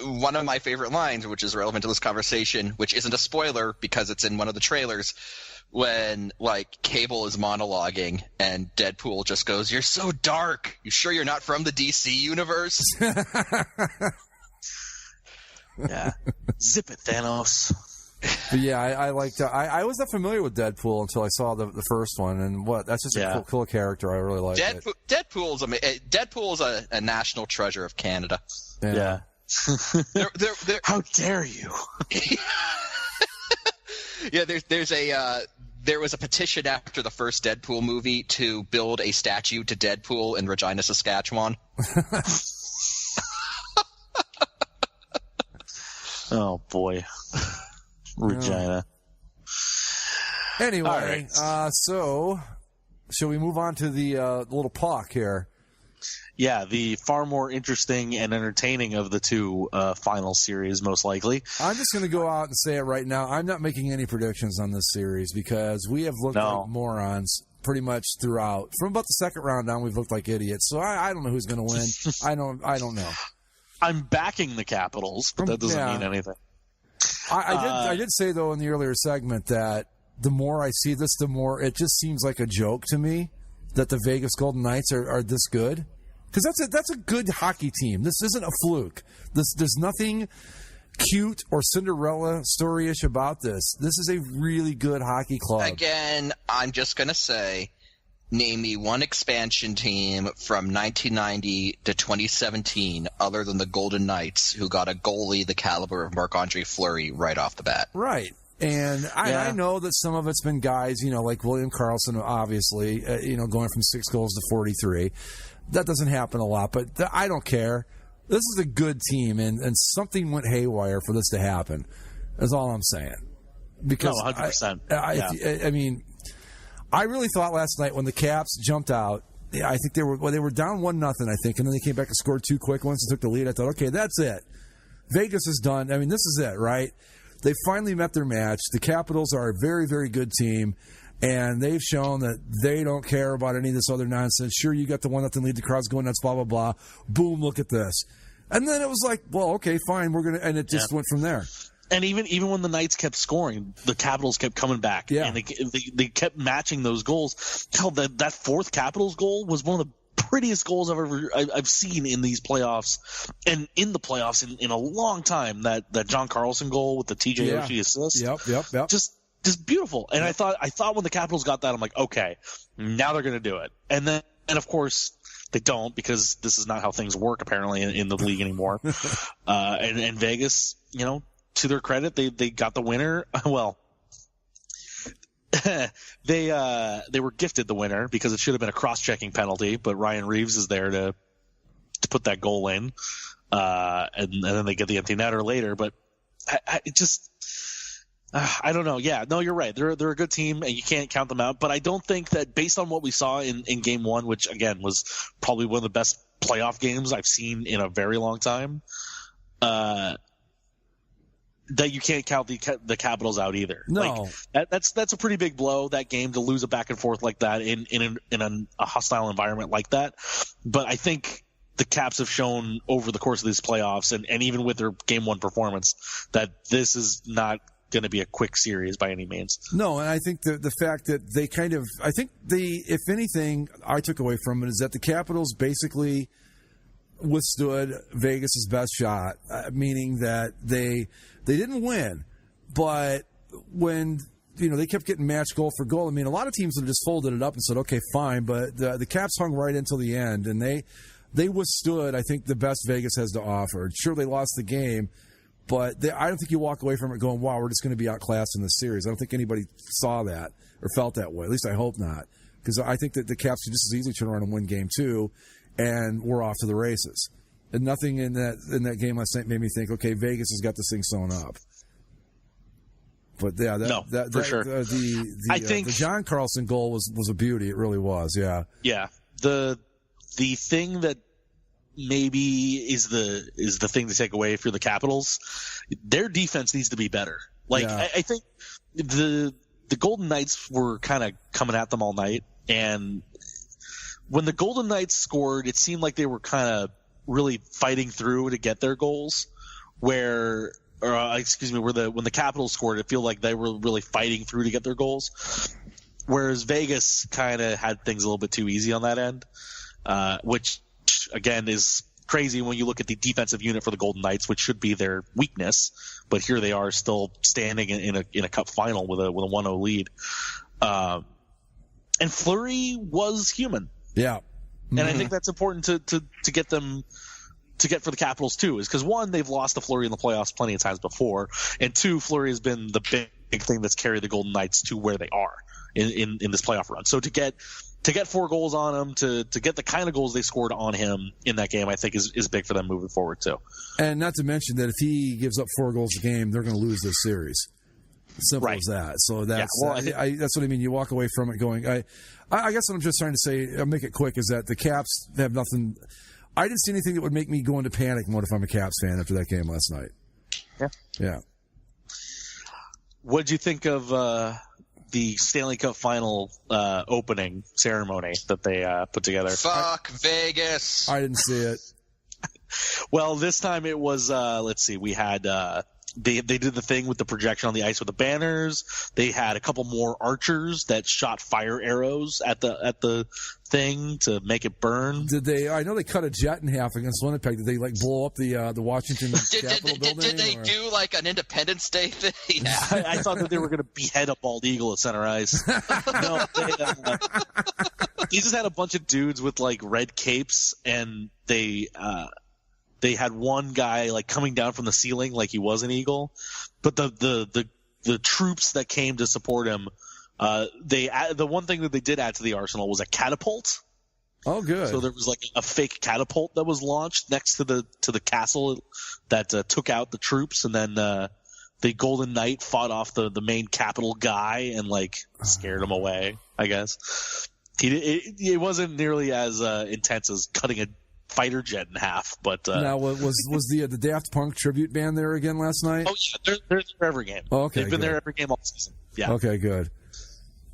one of my favorite lines, which is relevant to this conversation, which isn't a spoiler because it's in one of the trailers, when like Cable is monologuing and Deadpool just goes, "You're so dark. You sure you're not from the DC universe?" Yeah. Zip it, Thanos. But yeah, I liked. I was not familiar with Deadpool until I saw the first one, and that's just a cool character. I really like it. Deadpool's a national treasure of Canada. Yeah. They're, how dare you? Yeah, there was a petition after the first Deadpool movie to build a statue to Deadpool in Regina, Saskatchewan. Oh boy, Regina. Anyway, so shall we move on to the little puck here? Yeah, the far more interesting and entertaining of the two final series, most likely. I'm just going to go out and say it right now. I'm not making any predictions on this series because we have looked like morons pretty much throughout. From about the second round down, we've looked like idiots. So I don't know who's going to win. I don't know. I'm backing the Capitals, but that doesn't mean anything. I did say, though, in the earlier segment that the more I see this, the more it just seems like a joke to me that the Vegas Golden Knights are this good. Because that's a good hockey team. This isn't a fluke. There's nothing cute or Cinderella story-ish about this. This is a really good hockey club. Again, I'm just going to say, name me one expansion team from 1990 to 2017 other than the Golden Knights who got a goalie the caliber of Marc-Andre Fleury right off the bat. Right. And I know that some of it's been guys, like William Karlsson, obviously, going from 6 goals to 43. That doesn't happen a lot, but I don't care. This is a good team, and something went haywire for this to happen. That's all I'm saying. Because 100%. I mean, I really thought last night when the Caps jumped out, I think they were down 1-0, I think, and then they came back and scored 2 quick ones and took the lead. I thought, okay, that's it. Vegas is done. I mean, this is it, right? They finally met their match. The Capitals are a very, very good team, and they've shown that they don't care about any of this other nonsense. Sure, you got the 1-0 lead, the crowd's going nuts, blah, blah, blah. Boom, look at this. And then it was like, well, okay, fine, and it just went from there. And even when the Knights kept scoring, the Capitals kept coming back. Yeah. And they kept matching those goals. Hell, that fourth Capitals goal was one of the prettiest goals I've seen in these playoffs, and in the playoffs in a long time. That John Carlson goal with the TJ Oshie assist. Yep. Just beautiful. And I thought when the Capitals got that, I'm like, okay, now they're going to do it. And then of course they don't, because this is not how things work apparently in the league anymore. And Vegas, to their credit, they got the winner. Well, they were gifted the winner because it should have been a cross-checking penalty, but Ryan Reeves is there to put that goal in, and then they get the empty netter later. But I don't know. Yeah, no, you're right. They're a good team, and you can't count them out. But I don't think that, based on what we saw in Game 1, which again was probably one of the best playoff games I've seen in a very long time, that you can't count the Capitals out either. No, that's a pretty big blow, that game, to lose a back and forth like that in a hostile environment like that. But I think the Caps have shown over the course of these playoffs, and even with their Game 1 performance, that this is not going to be a quick series by any means. No, and I think the fact that they if anything I took away from it is that the Capitals basically withstood Vegas's best shot, meaning that they didn't win, but when they kept getting match goal for goal. I mean, a lot of teams have just folded it up and said, okay, fine, but the Caps hung right until the end, and they withstood, I think, the best Vegas has to offer. Sure, they lost the game, but I don't think you walk away from it going, wow, we're just going to be outclassed in this series. I don't think anybody saw that or felt that way. At least I hope not, because I think that the Caps could just as easily turn around and win Game 2, and we're off to the races. And nothing in that game last night made me think, okay, Vegas has got this thing sewn up. But yeah, for sure. I think the John Carlson goal was a beauty. It really was. Yeah. Yeah. The thing that maybe is the thing to take away for the Capitals, their defense needs to be better. I think the Golden Knights were kind of coming at them all night, and when the Golden Knights scored, it seemed like they were kind of really fighting through to get their goals. When the Capitals scored, it felt like they were really fighting through to get their goals. Whereas Vegas kind of had things a little bit too easy on that end, which again is crazy when you look at the defensive unit for the Golden Knights, which should be their weakness. But here they are, still standing in a Cup final with a 1-0 lead. And Fleury was human. Yeah. And I think that's important to get them to get for the Capitals too, is because one, they've lost to Fleury in the playoffs plenty of times before, and two, Fleury has been the big thing that's carried the Golden Knights to where they are in this playoff run. So to get 4 goals on him, to get the kind of goals they scored on him in that game, I think is big for them moving forward too. And not to mention that if he gives up 4 goals a game, they're going to lose this series. Simple as that. So that's that's what I mean. You walk away from it going, I guess what I'm just trying to say, I'll make it quick, is that the Caps have nothing. I didn't see anything that would make me go into panic mode if I'm a Caps fan after that game last night. Yeah. What'd you think of the Stanley Cup Final opening ceremony that they put together? Fuck Vegas. I didn't see it. Well, this time it was, let's see, we had they did the thing with the projection on the ice with the banners. They had a couple more archers that shot fire arrows at the thing to make it burn. Did they? I know they cut a jet in half against Winnipeg. Did they blow up the Washington Capitol building? Did they do like an Independence Day thing? Yeah. I thought that they were going to behead a bald eagle at center ice. No, they just had a bunch of dudes with like red capes, and they had one guy like coming down from the ceiling like he was an eagle, but the troops that came to support him, the one thing that they did add to the arsenal was a catapult. Oh, good. So there was like a fake catapult that was launched next to the castle that took out the troops, and then the Golden Knight fought off the main Capitol guy and like scared him away. I guess it wasn't nearly as intense as cutting a fighter jet in half, but now was the Daft Punk tribute band there again last night? Oh yeah, they're there every game. Oh, okay, they've been there every game all season. Yeah. Okay, good.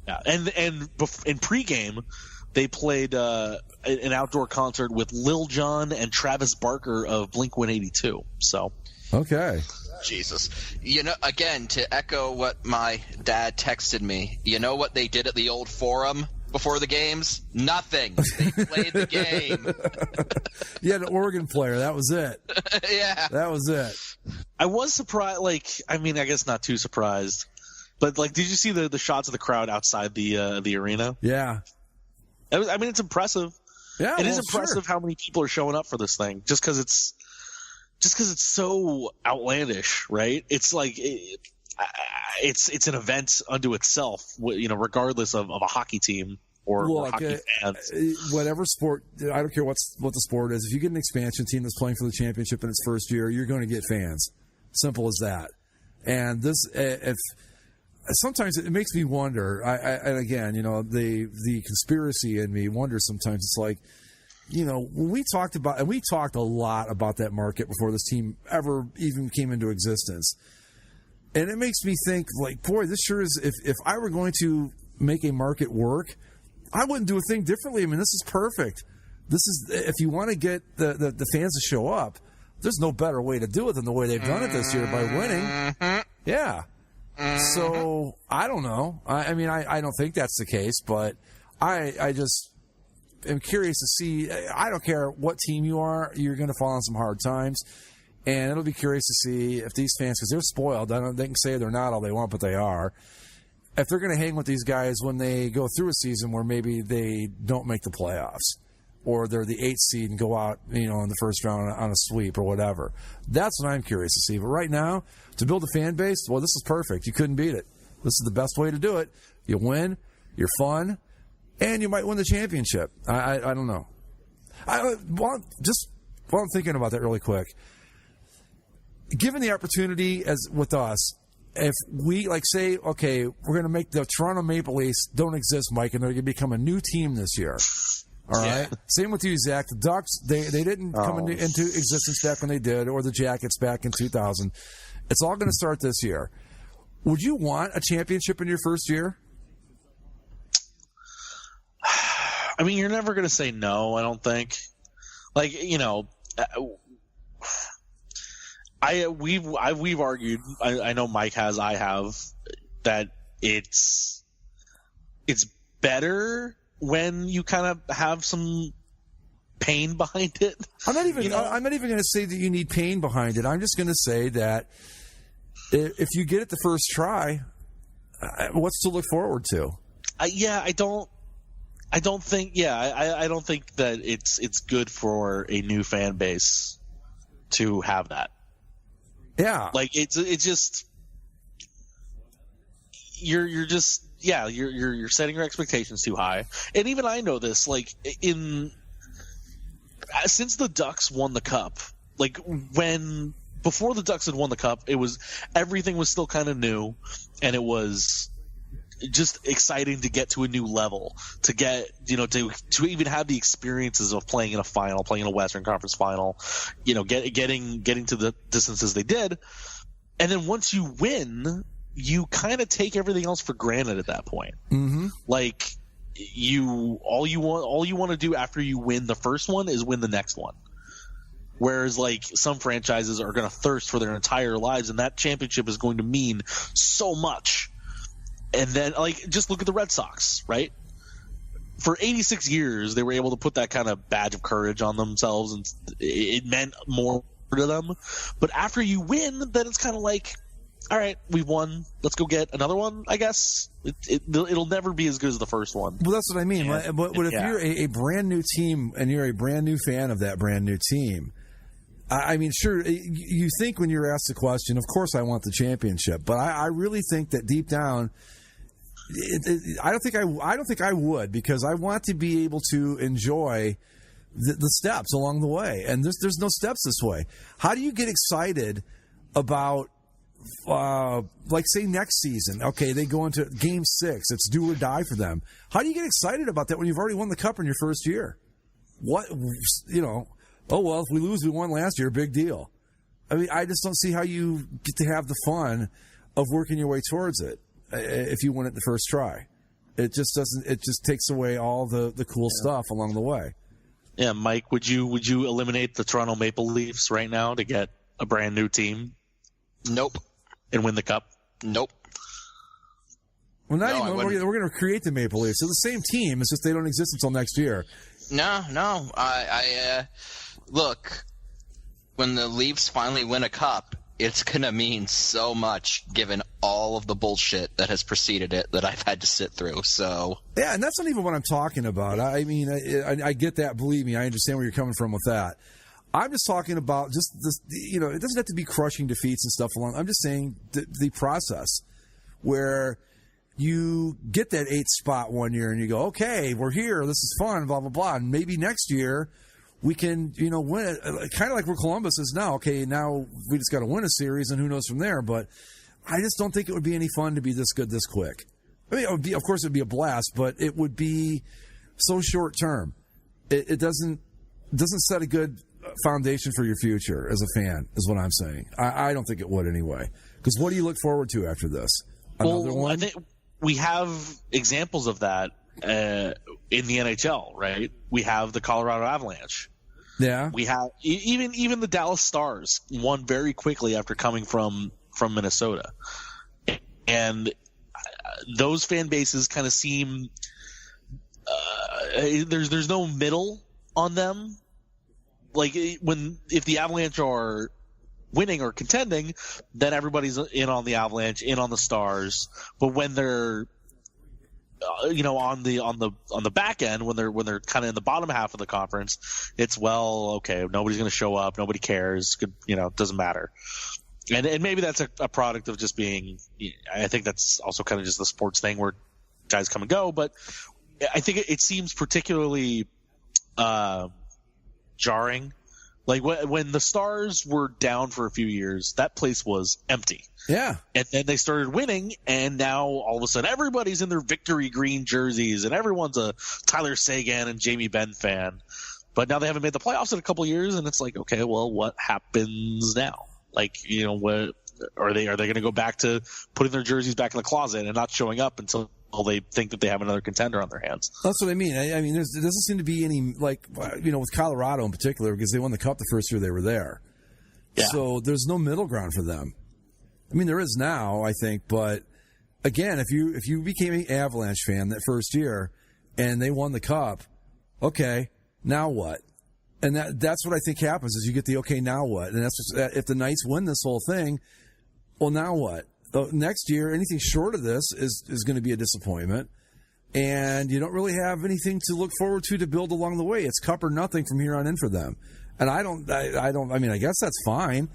Yeah, and in pregame, they played an outdoor concert with Lil Jon and Travis Barker of Blink-182. So. Okay. Jesus. Again, to echo what my dad texted me, you know what they did at the old Forum before the games? Nothing. They played the game. Yeah, the Oregon player. That was it. Yeah. That was it. I was surprised. I guess not too surprised. But, did you see the shots of the crowd outside the arena? Yeah. It's impressive. Yeah, it is impressive how many people are showing up for this thing just because it's so outlandish, right? It's like it's an event unto itself, regardless of a hockey team or hockey fans. Whatever sport, I don't care what the sport is. If you get an expansion team that's playing for the championship in its first year, you're going to get fans. Simple as that. And this, sometimes it makes me wonder. And again, the conspiracy in me wonders sometimes. It's like, when we talked about, and we talked a lot about that market before this team ever even came into existence. And it makes me think, like, boy, this sure is, if I were going to make a market work, I wouldn't do a thing differently. I mean, this is perfect. This is, if you want to get the fans to show up, there's no better way to do it than the way they've done it this year by winning. Yeah. So, I don't know. I mean, I don't think that's the case, but I just am curious to see. I don't care what team you are, you're going to fall on some hard times. And it'll be curious to see if these fans, because they're spoiled, they can say they're not all they want, but they are. If they're going to hang with these guys when they go through a season where maybe they don't make the playoffs, or they're the 8th seed and go out, in the first round on a sweep or whatever. That's what I'm curious to see. But right now, to build a fan base, well, this is perfect. You couldn't beat it. This is the best way to do it. You win, you're fun, and you might win the championship. I don't know. While I'm thinking about that really quick, given the opportunity as with us, if we say, okay, we're going to make the Toronto Maple Leafs don't exist, Mike, and they're going to become a new team this year. All right. Same with you, Zach. The Ducks, they didn't come into existence back when they did, or the Jackets back in 2000. It's all going to start this year. Would you want a championship in your first year? I mean, you're never going to say no, I don't think. We've argued. I know Mike has. I have that it's better when you kind of have some pain behind it. I'm not even going to say that you need pain behind it. I'm just going to say that if you get it the first try, what's to look forward to? I don't think that it's good for a new fan base to have that. Yeah. It's just you're setting your expectations too high. And even I know this, since the Ducks won the cup, before the Ducks had won the cup, everything was still kind of new, and it was just exciting to get to a new level, to get, to even have the experiences of playing in a final, playing in a Western Conference final, getting to the distances they did. And then once you win, you kind of take everything else for granted at that point. Mm-hmm. All you want to do after you win the first one is win the next one. Whereas, some franchises are going to thirst for their entire lives, and that championship is going to mean so much. And then, just look at the Red Sox, right? For 86 years, they were able to put that kind of badge of courage on themselves, and it meant more to them. But after you win, then it's kind of all right, we won. Let's go get another one, I guess. It'll never be as good as the first one. Well, that's what I mean. But if you're a brand new team and you're a brand new fan of that brand new team, I mean, sure, you think when you're asked the question, of course I want the championship. But I really think that deep down, I don't think I would, because I want to be able to enjoy the steps along the way. And there's no steps this way. How do you get excited about, say next season? Okay, they go into Game 6. It's do or die for them. How do you get excited about that when you've already won the cup in your first year? Oh, well, if we lose, we won last year. Big deal. I mean, I just don't see how you get to have the fun of working your way towards it if you win it the first try. It just doesn't. It just takes away all the cool stuff along the way. Yeah, Mike, would you eliminate the Toronto Maple Leafs right now to get a brand new team? Nope. And win the cup? Nope. Well, we're going to create the Maple Leafs. They're the same team. It's just they don't exist until next year. No. Look, when the Leafs finally win a cup, it's going to mean so much given all of the bullshit that has preceded it that I've had to sit through. So yeah, and that's not even what I'm talking about. I mean, I get that. Believe me, I understand where you're coming from with that. I'm just talking about just this, it doesn't have to be crushing defeats and stuff along. I'm just saying the process where you get that 8th spot one year and you go, okay, we're here. This is fun, blah, blah, blah. And maybe next year we can, win it. Kind of like where Columbus is now. Okay, now we just got to win a series and who knows from there. But I just don't think it would be any fun to be this good this quick. I mean, of course, it would be a blast, but it would be so short term. It doesn't set a good foundation for your future as a fan, is what I'm saying. I don't think it would anyway. Because what do you look forward to after this? Another one? I think we have examples of that in the NHL, right? We have the Colorado Avalanche. Yeah. We have even the Dallas Stars won very quickly after coming from Minnesota, and those fan bases kind of seem there's no middle on them. Like if the Avalanche are winning or contending, then everybody's in on the Avalanche, in on the Stars. But when they're on the back end, when they're kind of in the bottom half of the conference, it's okay, nobody's going to show up, nobody cares, it doesn't matter. And maybe that's a product of just being. I think that's also kind of just the sports thing where guys come and go. But I think it seems particularly jarring. Like when the Stars were down for a few years, that place was empty. Yeah. And then they started winning, and now all of a sudden everybody's in their victory green jerseys, and everyone's a Tyler Seguin and Jamie Benn fan. But now they haven't made the playoffs in a couple of years, and it's like, okay, well, what happens now? Like, what are they going to go back to putting their jerseys back in the closet and not showing up until they think that they have another contender on their hands? That's what I mean. I mean, there doesn't seem to be any, with Colorado in particular, because they won the Cup the first year they were there. Yeah. So there's no middle ground for them. I mean, there is now, I think, but again, if you became an Avalanche fan that first year and they won the Cup, okay, now what? And that's what I think happens is you get the okay, now what? And that's if the Knights win this whole thing, well, now what? Next year, anything short of this is going to be a disappointment, and you don't really have anything to look forward to build along the way. It's Cup or nothing from here on in for them. And I mean, I guess that's fine,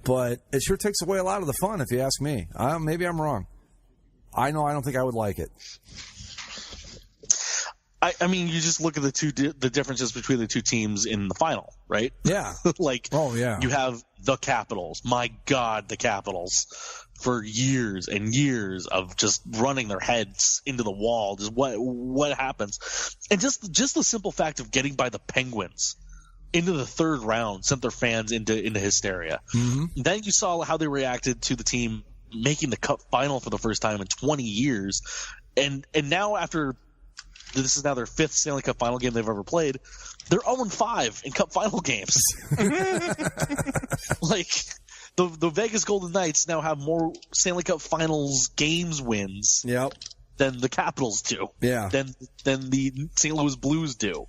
but it sure takes away a lot of the fun if you ask me. Maybe I'm wrong. I don't think I would like it. I mean, you just look at the differences between the two teams in the final, right? Yeah. Oh yeah. You have the Capitals. My God, the Capitals, for years and years of just running their heads into the wall. Just what happens, and just the simple fact of getting by the Penguins into the third round sent their fans into hysteria. Mm-hmm. Then you saw how they reacted to the team making the Cup final for the first time in 20 years, and now after. This is now their 5th Stanley Cup final game they've ever played. They're 0-5 in Cup final games. Like, the Vegas Golden Knights now have more Stanley Cup Finals games wins than the Capitals do. Yeah. Than the St. Louis Blues do.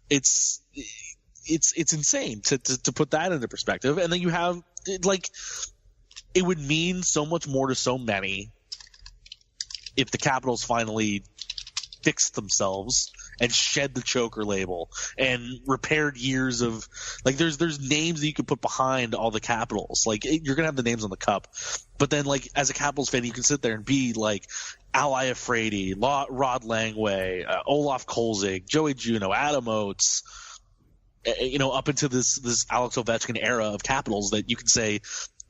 It's insane to put that into perspective. And then you have, it would mean so much more to so many if the Capitals finally fixed themselves and shed the choker label and repaired years of there's names that you could put behind all the Capitals. You're gonna have the names on the cup, but then as a Capitals fan you can sit there and be like Al Iafrate, Rod Langway, Olaf Kolzig, Joey Juneau, Adam Oates, up into this Alex Ovechkin era of Capitals that you can say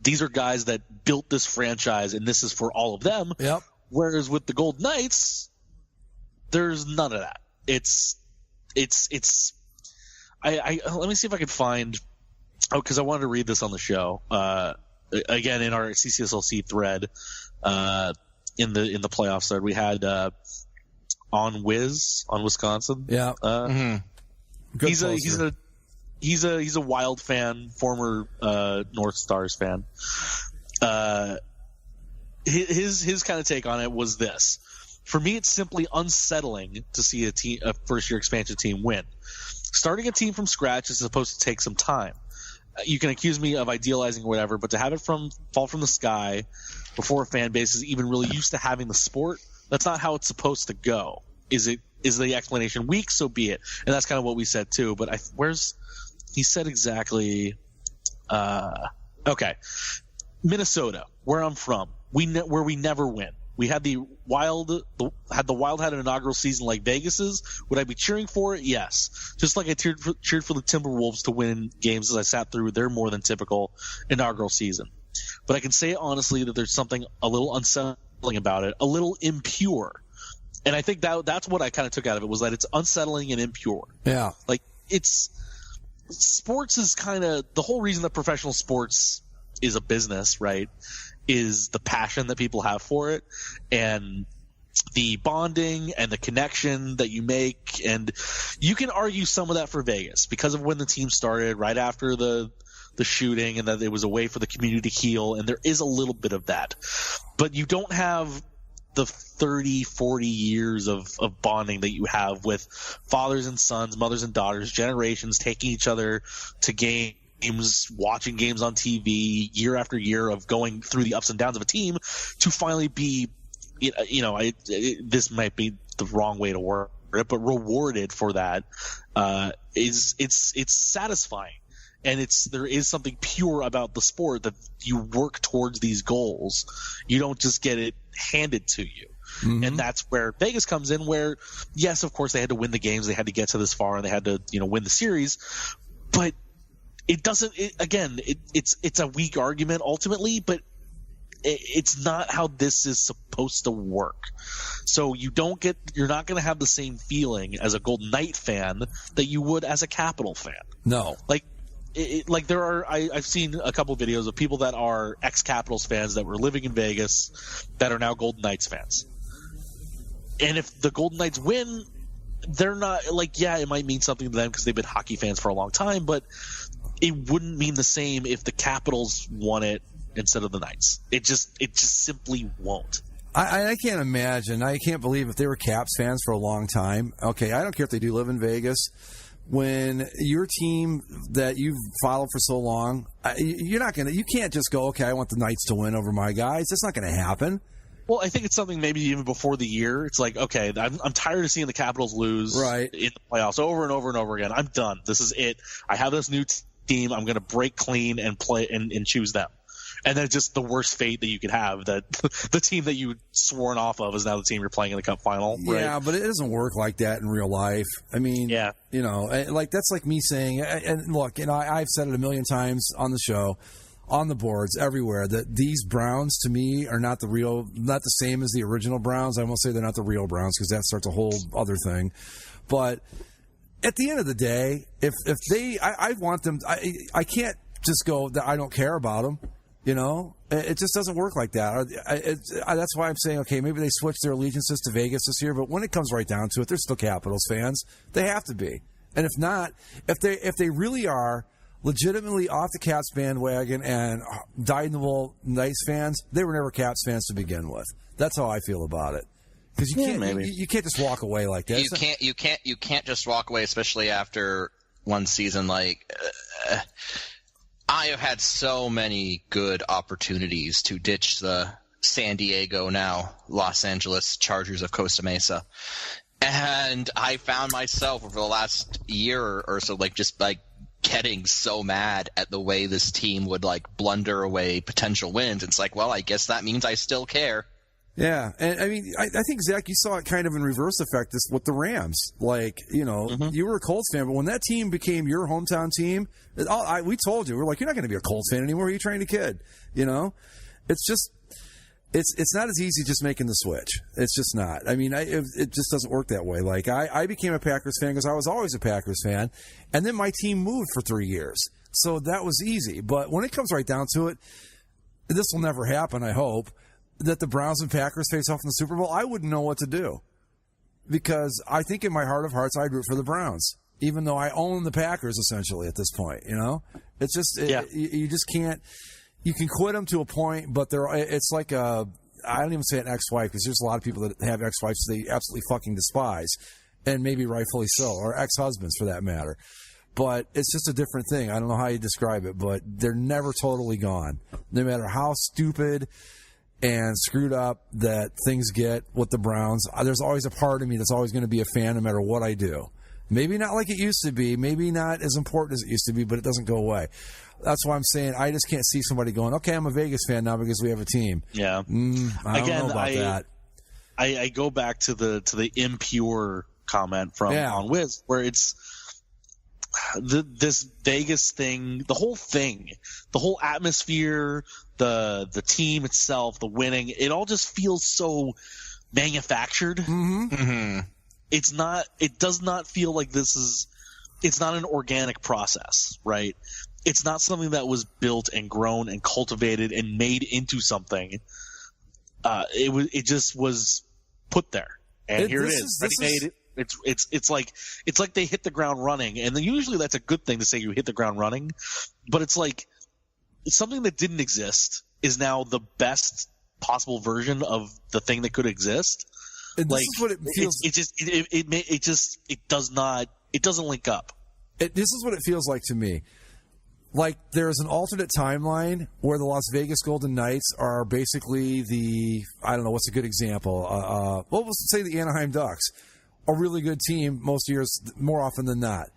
these are guys that built this franchise and this is for all of them. Yep. Whereas with the Golden Knights, there's none of that. I let me see if I can find. Because I wanted to read this on the show. Again, in our CCSLC thread, in the playoffs thread, we had on Wisconsin. Yeah. He's a Wild fan, former North Stars fan. His kind of take on it was this. For me, it's simply unsettling to see a first-year expansion team win. Starting a team from scratch is supposed to take some time. you can accuse me of idealizing or whatever, but to have it fall from the sky before a fan base is even really used to having the sport, that's not how it's supposed to go. Is the explanation weak? So be it. And that's kind of what we said too. But he said exactly. Okay, Minnesota, where I'm from, where we never win. We had the Wild had an inaugural season like Vegas's. Would I be cheering for it? Yes. Just like I cheered for the Timberwolves to win games as I sat through their more than typical inaugural season. But I can say honestly that there's something a little unsettling about it, a little impure. And I think that's what I kind of took out of it, was that it's unsettling and impure. Yeah. Like, sports is kind of the whole reason that professional sports is a business, right? Is the passion that people have for it and the bonding and the connection that you make. And you can argue some of that for Vegas because of when the team started right after the shooting, and that it was a way for the community to heal. And there is a little bit of that, but you don't have the 30, 40 years of bonding that you have with fathers and sons, mothers and daughters, generations taking each other to games, watching games on TV year after year, of going through the ups and downs of a team to finally be, this might be the wrong way to word it, but rewarded for that. It's satisfying. And there is something pure about the sport that you work towards these goals. You don't just get it handed to you. Mm-hmm. And that's where Vegas comes in, where, yes, of course, they had to win the games. They had to get to this far, and they had to, win the series. But it doesn't – it's a weak argument ultimately, but it's not how this is supposed to work. So you're not going to have the same feeling as a Golden Knight fan that you would as a Capital fan. No. I've seen a couple videos of people that are ex-Capitals fans that were living in Vegas that are now Golden Knights fans. And if the Golden Knights win, they're not it might mean something to them because they've been hockey fans for a long time, but it wouldn't mean the same if the Capitals won it instead of the Knights. It just simply won't. I can't imagine. I can't believe if they were Caps fans for a long time. Okay, I don't care if they do live in Vegas. When your team that you've followed for so long, you can't just go, okay, I want the Knights to win over my guys. That's not going to happen. Well, I think it's something maybe even before the year. It's like, okay, I'm tired of seeing the Capitals lose in the playoffs over and over and over again. I'm done. This is it. I have this new team. I'm going to break clean and play and choose them. And then just the worst fate that you could have, that the team that you sworn off of is now the team you're playing in the Cup final. Right? Yeah, but it doesn't work like that in real life. I mean, that's like me saying, and look, I've said it a million times on the show, on the boards, everywhere, that these Browns to me are not the same as the original Browns. I won't say they're not the real Browns because that starts a whole other thing. But at the end of the day, if they, I want them, I can't just go that I don't care about them. It just doesn't work like that. That's why I'm saying, okay, maybe they switch their allegiances to Vegas this year, but when it comes right down to it, they're still Capitals fans. They have to be. And if not, if they really are legitimately off the Caps bandwagon and dyed-in-the-wool Knights fans, they were never Caps fans to begin with. That's how I feel about it. Because you can't just walk away like that. You can't just walk away, especially after one season. I have had so many good opportunities to ditch the San Diego, now Los Angeles Chargers of Costa Mesa. And I found myself over the last year or so, getting so mad at the way this team would blunder away potential wins. It's like, well, I guess that means I still care. Yeah, and I mean, I think, Zach, you saw it kind of in reverse effect with the Rams. You were a Colts fan, but when that team became your hometown team, we told you, we're like, you're not going to be a Colts fan anymore. Are you trying to kid? It's just, it's not as easy just making the switch. It's just not. I mean, it just doesn't work that way. I became a Packers fan because I was always a Packers fan, and then my team moved for 3 years. So that was easy. But when it comes right down to it, this will never happen, I hope, that the Browns and Packers face off in the Super Bowl. I wouldn't know what to do, because I think in my heart of hearts I'd root for the Browns, even though I own the Packers essentially at this point. It's just you just can't. You can quit them to a point, but it's like I don't even say an ex-wife, because there's a lot of people that have ex-wives they absolutely fucking despise, and maybe rightfully so, or ex-husbands for that matter. but it's just a different thing. I don't know how you describe it, but they're never totally gone. No matter how stupid and screwed up that things get with the Browns, there's always a part of me that's always going to be a fan no matter what I do. Maybe not like it used to be, maybe not as important as it used to be, but it doesn't go away. That's why I'm saying I just can't see somebody going, okay, I'm a Vegas fan now because we have a team. Yeah. I don't know about that. I go back to the impure comment from on Wiz, where it's this Vegas thing, the whole atmosphere, the team itself, the winning, it all just feels so manufactured. Mm-hmm. Mm-hmm. It does not feel like it's not an organic process, right? It's not something that was built and grown and cultivated and made into something. It just was put there, and here it is, ready-made. It's like they hit the ground running, and then usually that's a good thing to say you hit the ground running, but it's like something that didn't exist is now the best possible version of the thing that could exist. And this is what it feels. It doesn't link up. This is what it feels like to me. Like there's an alternate timeline where the Las Vegas Golden Knights are basically I don't know, what's a good example? We'll say the Anaheim Ducks, a really good team most years, more often than not.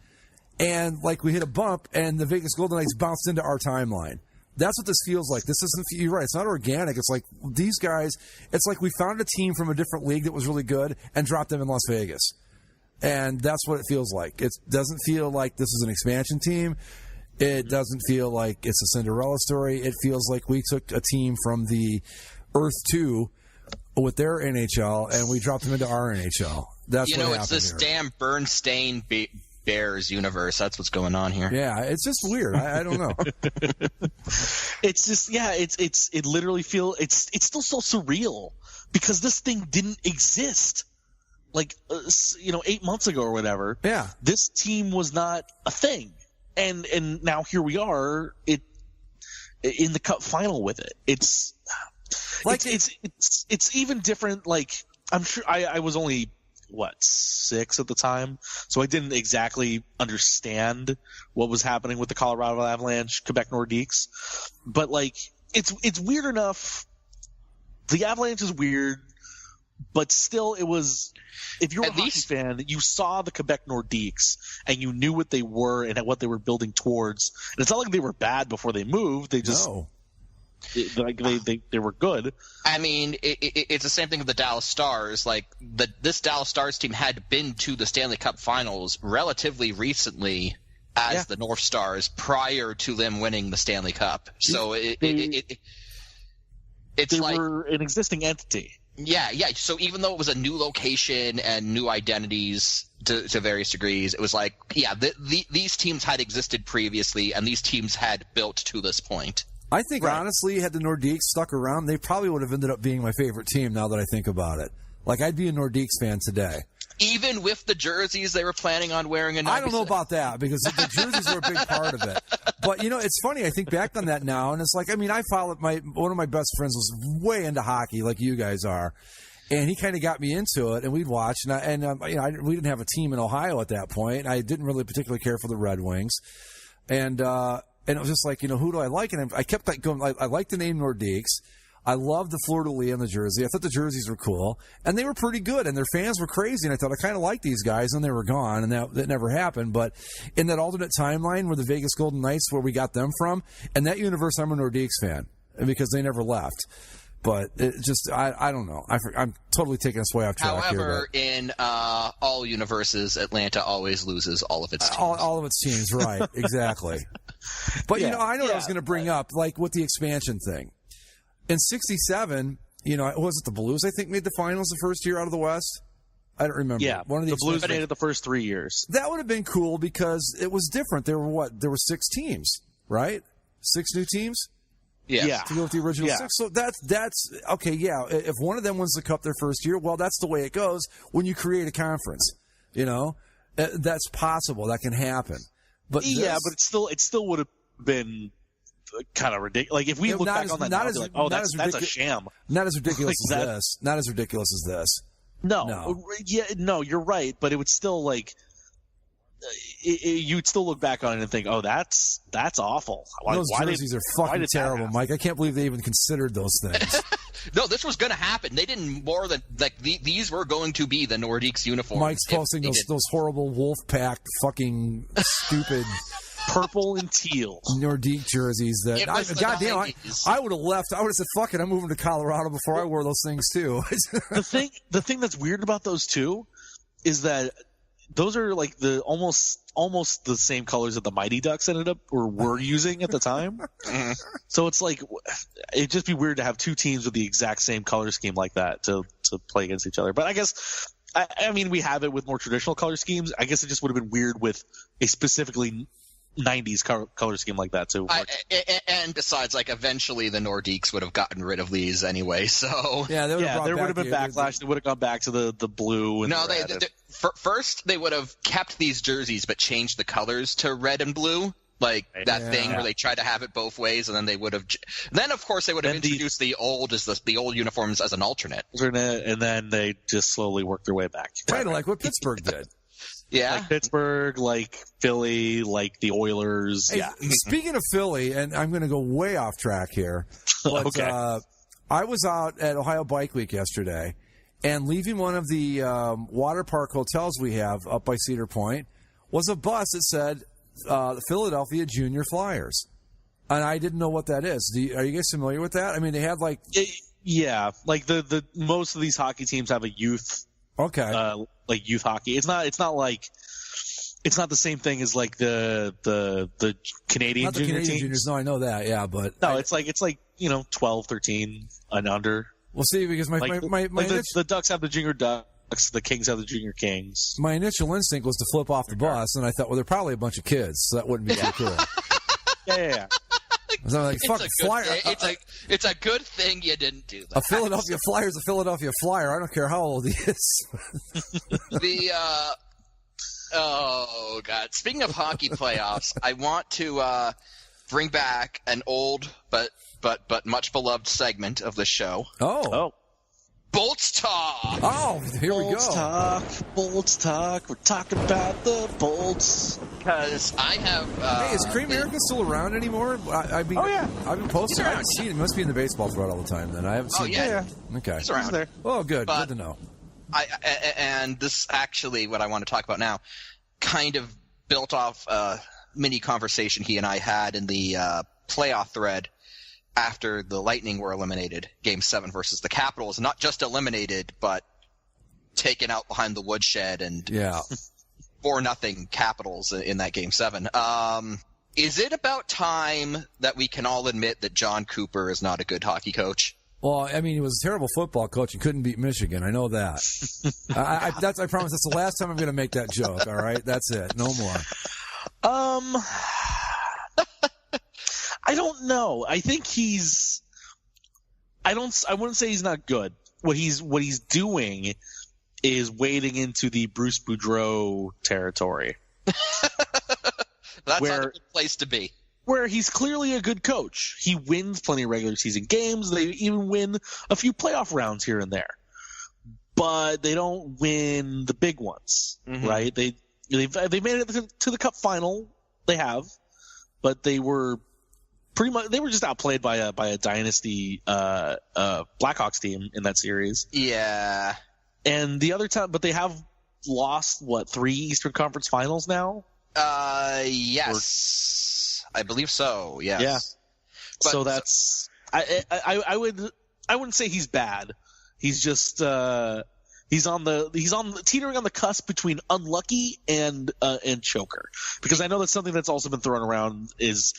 And like we hit a bump and the Vegas Golden Knights bounced into our timeline. That's what this feels like. This isn't, you're right, it's not organic. It's like these guys, it's like we found a team from a different league that was really good and dropped them in Las Vegas. And that's what it feels like. It doesn't feel like this is an expansion team. It doesn't feel like it's a Cinderella story. It feels like we took a team from the Earth 2 with their NHL and we dropped them into our NHL. That's what happened. It's this damn Bernstein Bears universe. That's what's going on here. Yeah, it's just weird. I don't know. It's just it literally feels it's still so surreal because this thing didn't exist. Like 8 months ago or whatever. Yeah, this team was not a thing. And now here we are, in the Cup final with it. It's like it's even different. Like I'm sure I was only 6 at the time, so I didn't exactly understand what was happening with the Colorado Avalanche, Quebec Nordiques. But like it's weird enough. The Avalanche is weird, but still it was. If you're a hockey fan, you saw the Quebec Nordiques and you knew what they were and what they were building towards. And it's not like they were bad before they moved. They just they were good. I mean, it's the same thing with the Dallas Stars. Like this Dallas Stars team had been to the Stanley Cup Finals relatively recently as the North Stars prior to them winning the Stanley Cup. So they were an existing entity. Yeah. So even though it was a new location and new identities to various degrees, it was like, these teams had existed previously, and these teams had built to this point. I think, honestly, had the Nordiques stuck around, they probably would have ended up being my favorite team now that I think about it. Like, I'd be a Nordiques fan today. Even with the jerseys they were planning on wearing in I don't know about that, because the jerseys were a big part of it. But, it's funny. I think back on that now, and it's like, I followed one of my best friends was way into hockey, like you guys are, and he kind of got me into it, and we'd watch. We didn't have a team in Ohio at that point. I didn't really particularly care for the Red Wings, and it was just like, who do I like? And I kept going. I liked the name Nordiques. I loved the fleur-de-lis on the jersey. I thought the jerseys were cool, and they were pretty good, and their fans were crazy, and I thought I kind of liked these guys, and they were gone, and that never happened. But in that alternate timeline where the Vegas Golden Knights, where we got them from, in that universe, I'm a Nordiques fan because they never left. But it just, I don't know. I'm totally taking us way off track here. However, in all universes, Atlanta always loses all of its teams. All of its teams, right, exactly. But, I know what I was going to bring up, like with the expansion thing. In 67, was it the Blues, I think, made the finals the first year out of the West? I don't remember. Yeah, one of the Blues made it the first 3 years. That would have been cool because it was different. There were 6 teams, right? 6 new teams? Yeah. To go with the original 6. So that's okay, yeah. If one of them wins the Cup their first year, well, that's the way it goes when you create a conference. That's possible. That can happen. But but it still would have been kind of ridiculous. Like if we look back on that now, that's a sham. Not as ridiculous as this. Not as ridiculous as this. No. Yeah, no, you're right. But it would still you'd still look back on it and think, "Oh, that's awful." Those jerseys are fucking terrible, Mike. I can't believe they even considered those things. No, this was going to happen. They didn't more than these were going to be the Nordiques uniforms. Mike's posting those horrible Wolfpack fucking stupid purple and teal Nordique jerseys. Goddamn, I would have left. I would have said, "Fuck it, I'm moving to Colorado" before I wore those things too. The thing that's weird about those two is that those are like the almost the same colors that the Mighty Ducks ended up or were using at the time. So it's like it'd just be weird to have two teams with the exact same color scheme like that to play against each other. But I guess I mean we have it with more traditional color schemes. I guess it just would have been weird with a specifically 90s color scheme like that too. And besides, like eventually the Nordiques would have gotten rid of these anyway. So there would have been backlash. They would have gone back to the blue. And no, first they would have kept these jerseys but changed the colors to red and blue, like that thing where they tried to have it both ways, and then they would have. Then of course they would have introduced the old uniforms as an alternate, and then they just slowly worked their way back. Kind of like what Pittsburgh did. Yeah, like Pittsburgh, like Philly, like the Oilers. Hey, speaking of Philly, and I'm going to go way off track here, but okay. I was out at Ohio Bike Week yesterday, and leaving one of the water park hotels we have up by Cedar Point was a bus that said Philadelphia Junior Flyers, and I didn't know what that is. Are you guys familiar with that? I mean, they had like like the most of these hockey teams have a youth. Okay. Like youth hockey. It's not the same thing as like the Canadian junior teams. Juniors. No, I know that. Yeah, but it's like 12, 13 and under. We'll see, because the Ducks have the junior Ducks, the Kings have the junior Kings. My initial instinct was to flip off the bus, and I thought, well, they're probably a bunch of kids, so that wouldn't be so cool. Yeah. So I'm like, fuck, Flyer. It's a good thing you didn't do that. A Philadelphia Flyer is a Philadelphia Flyer. I don't care how old he is. Oh God! Speaking of hockey playoffs, I want to bring back an old but much beloved segment of the show. Oh. Bolts Talk! Oh, here we go. Bolts Talk. We're talking about the Bolts. Because I have... hey, is Cream America still around anymore? I've been posting. I haven't seen it. He must be in the baseball thread all the time, then. I haven't seen it. Yeah. Okay. He's around. there. Oh, good. Good to know. And this actually, what I want to talk about now, kind of built off a mini conversation he and I had in the playoff thread after the Lightning were eliminated, Game 7 versus the Capitals. Not just eliminated, but taken out behind the woodshed and 4-0 Capitals in that Game 7. Is it about time that we can all admit that John Cooper is not a good hockey coach? Well, I mean, he was a terrible football coach and couldn't beat Michigan. I know that. I promise that's the last time I'm going to make that joke, all right? That's it. No more. I don't know. I think I wouldn't say he's not good. What he's doing is wading into the Bruce Boudreau territory. That's not a good place to be. Where he's clearly a good coach. He wins plenty of regular season games. They even win a few playoff rounds here and there. But they don't win the big ones, right? They made it to the Cup final. They have. But they were just outplayed by a dynasty Blackhawks team in that series. Yeah. And the other time, but they have lost 3 Eastern Conference Finals now? Yes. I believe so. Yes. Yeah. But, so that's I wouldn't say he's bad. He's just he's teetering on the cusp between unlucky and choker. Because I know that's something that's also been thrown around is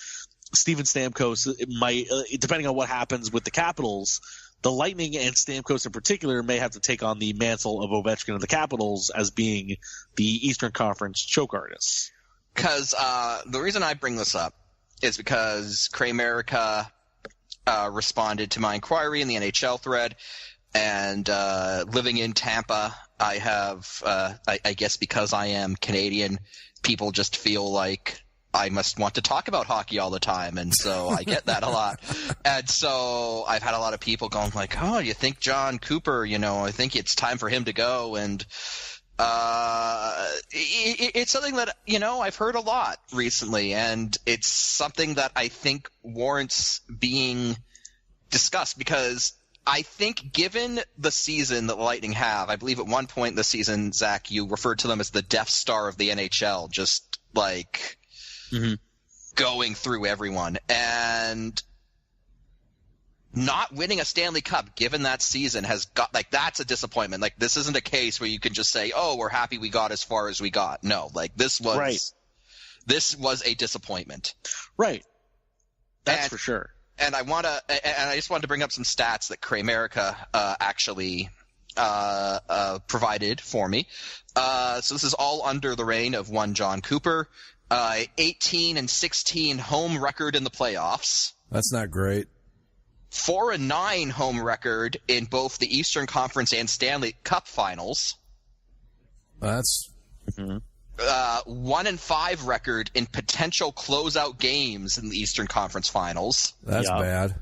Steven Stamkos might depending on what happens with the Capitals, the Lightning and Stamkos in particular may have to take on the mantle of Ovechkin and the Capitals as being the Eastern Conference choke artists. Because the reason I bring this up is because Kramerica responded to my inquiry in the NHL thread, and living in Tampa, I have, I guess because I am Canadian, people just feel like I must want to talk about hockey all the time, and so I get that a lot. And so I've had a lot of people going like, oh, you think John Cooper, I think it's time for him to go, and It's something that, I've heard a lot recently, and it's something that I think warrants being discussed, because I think given the season that the Lightning have, I believe at one point in the season, Zach, you referred to them as the Death Star of the NHL, just like going through everyone. And not winning a Stanley Cup, given that season, has got that's a disappointment. Like, this isn't a case where you can just say, "Oh, we're happy we got as far as we got." No, this was a disappointment. Right. That's for sure. And I just wanted to bring up some stats that Kramerica actually provided for me. So this is all under the reign of one John Cooper. 18-16 home record in the playoffs. That's not great. 4-9 home record in both the Eastern Conference and Stanley Cup Finals. That's 1-5 record in potential closeout games in the Eastern Conference Finals. That's bad.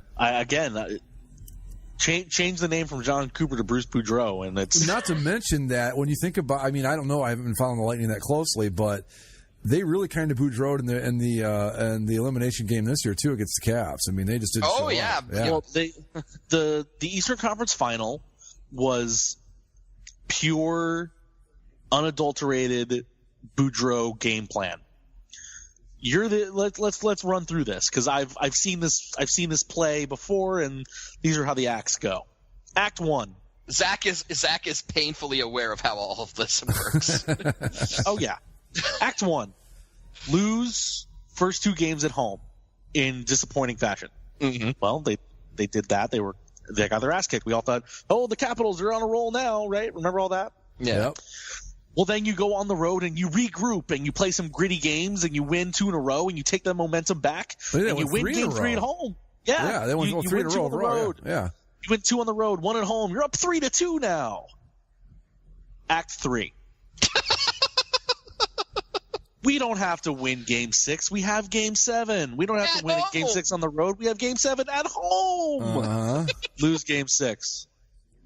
Change the name from John Cooper to Bruce Boudreau, and it's not to mention that when you think about. I mean, I don't know. I haven't been following the Lightning that closely, but they really kind of Boudreau'd in the elimination game this year too against the Caps. I mean, they just didn't. Oh yeah. Well, the Eastern Conference Final was pure, unadulterated Boudreau game plan. Let's run through this, because I've seen this play before, and these are how the acts go. Act 1. Zach is painfully aware of how all of this works. Oh yeah. Act 1, lose first 2 games at home in disappointing fashion. Mm-hmm. Well, they did that. They got their ass kicked. We all thought, oh, the Capitals are on a roll now, right? Remember all that? Yeah. Yep. Well, then you go on the road and you regroup and you play some gritty games and you win 2 in a row and you take that momentum back and you win game 3 at home. Yeah, they won 3 in a row. On the road. Yeah. You win 2 on the road, 1 at home. You're up 3-2 now. Act 3. We don't have to win Game 6. We have Game 7. We don't have to win Game 6 on the road. We have Game 7 at home. Lose Game 6.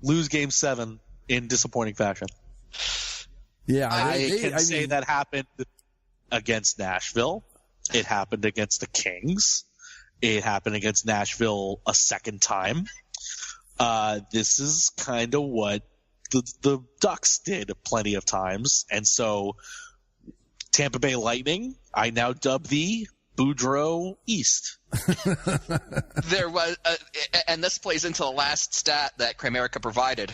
Lose Game 7 in disappointing fashion. Yeah, I can say that happened against Nashville. It happened against the Kings. It happened against Nashville a second time. This is kind of what the Ducks did plenty of times. And so Tampa Bay Lightning, I now dub the Boudreau East. There was, and this plays into the last stat that Kramerica provided.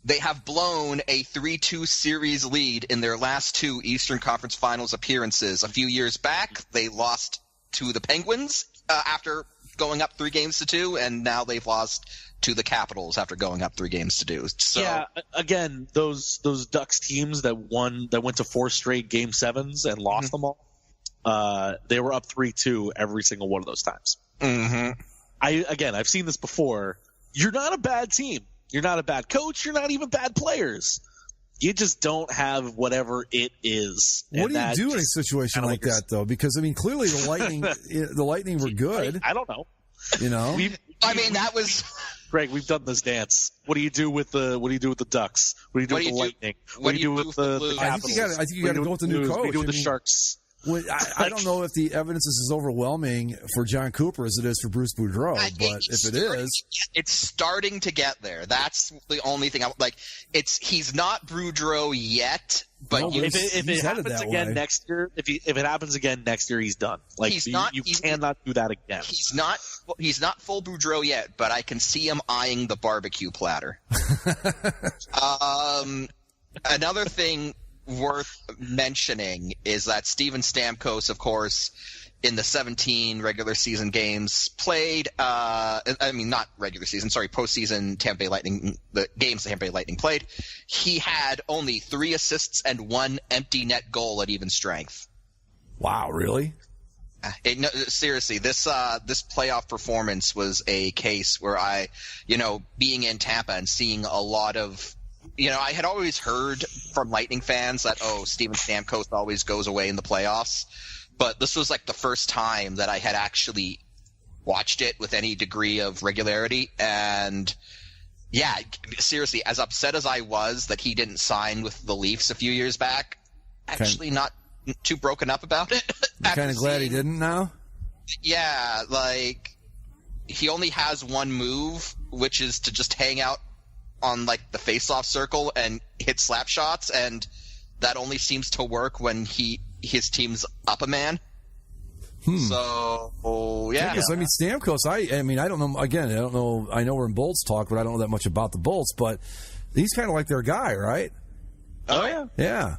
They have blown a 3-2 series lead in their last 2 Eastern Conference Finals appearances. A few years back, they lost to the Penguins after going up 3-2, and now they've lost to the Capitals after going up 3-2. So, yeah, again, those Ducks teams that went to 4 straight Game 7s and lost them all, they were up 3-2 every single one of those times. Mm-hmm. I've seen this before. You're not a bad team. You're not a bad coach. You're not even bad players. You just don't have whatever it is. What do you do in a situation like that, though? Because I mean, clearly the Lightning were good. I don't know. You know, that was Greg. We've done this dance. What do you do with the Ducks? What do you do with the Lightning? What do you do with the Capitals? I think you got to go with the new coach. What do you do with the Sharks? I don't know if the evidence is as overwhelming for John Cooper as it is for Bruce Boudreau, but if it is, it's starting to get there. That's the only thing. He's not Boudreau yet, but if it happens again next year, if it happens again next year, he's done. You cannot do that again. He's not full Boudreau yet, but I can see him eyeing the barbecue platter. Another thing worth mentioning is that Steven Stamkos, of course, in the 17 regular season games played, not regular season, sorry, postseason Tampa Bay Lightning, the games the Tampa Bay Lightning played, he had only 3 assists and 1 empty net goal at even strength. Wow, really? Seriously, this playoff performance was a case where being in Tampa and seeing a lot of, I had always heard from Lightning fans that, Steven Stamkos always goes away in the playoffs. But this was like the first time that I had actually watched it with any degree of regularity. And Yeah, seriously, as upset as I was that he didn't sign with the Leafs a few years back, actually not too broken up about it. I'm kind of glad he didn't now? Yeah, like, he only has one move, which is to just hang out on, like, the face-off circle and hit slap shots, and that only seems to work when his team's up a man. So, yeah. I mean, Stamkos, I mean, I don't know. Again, I don't know. I know we're in Bolts talk, but I don't know that much about the Bolts. But he's kind of like their guy, right? Oh, yeah. Yeah.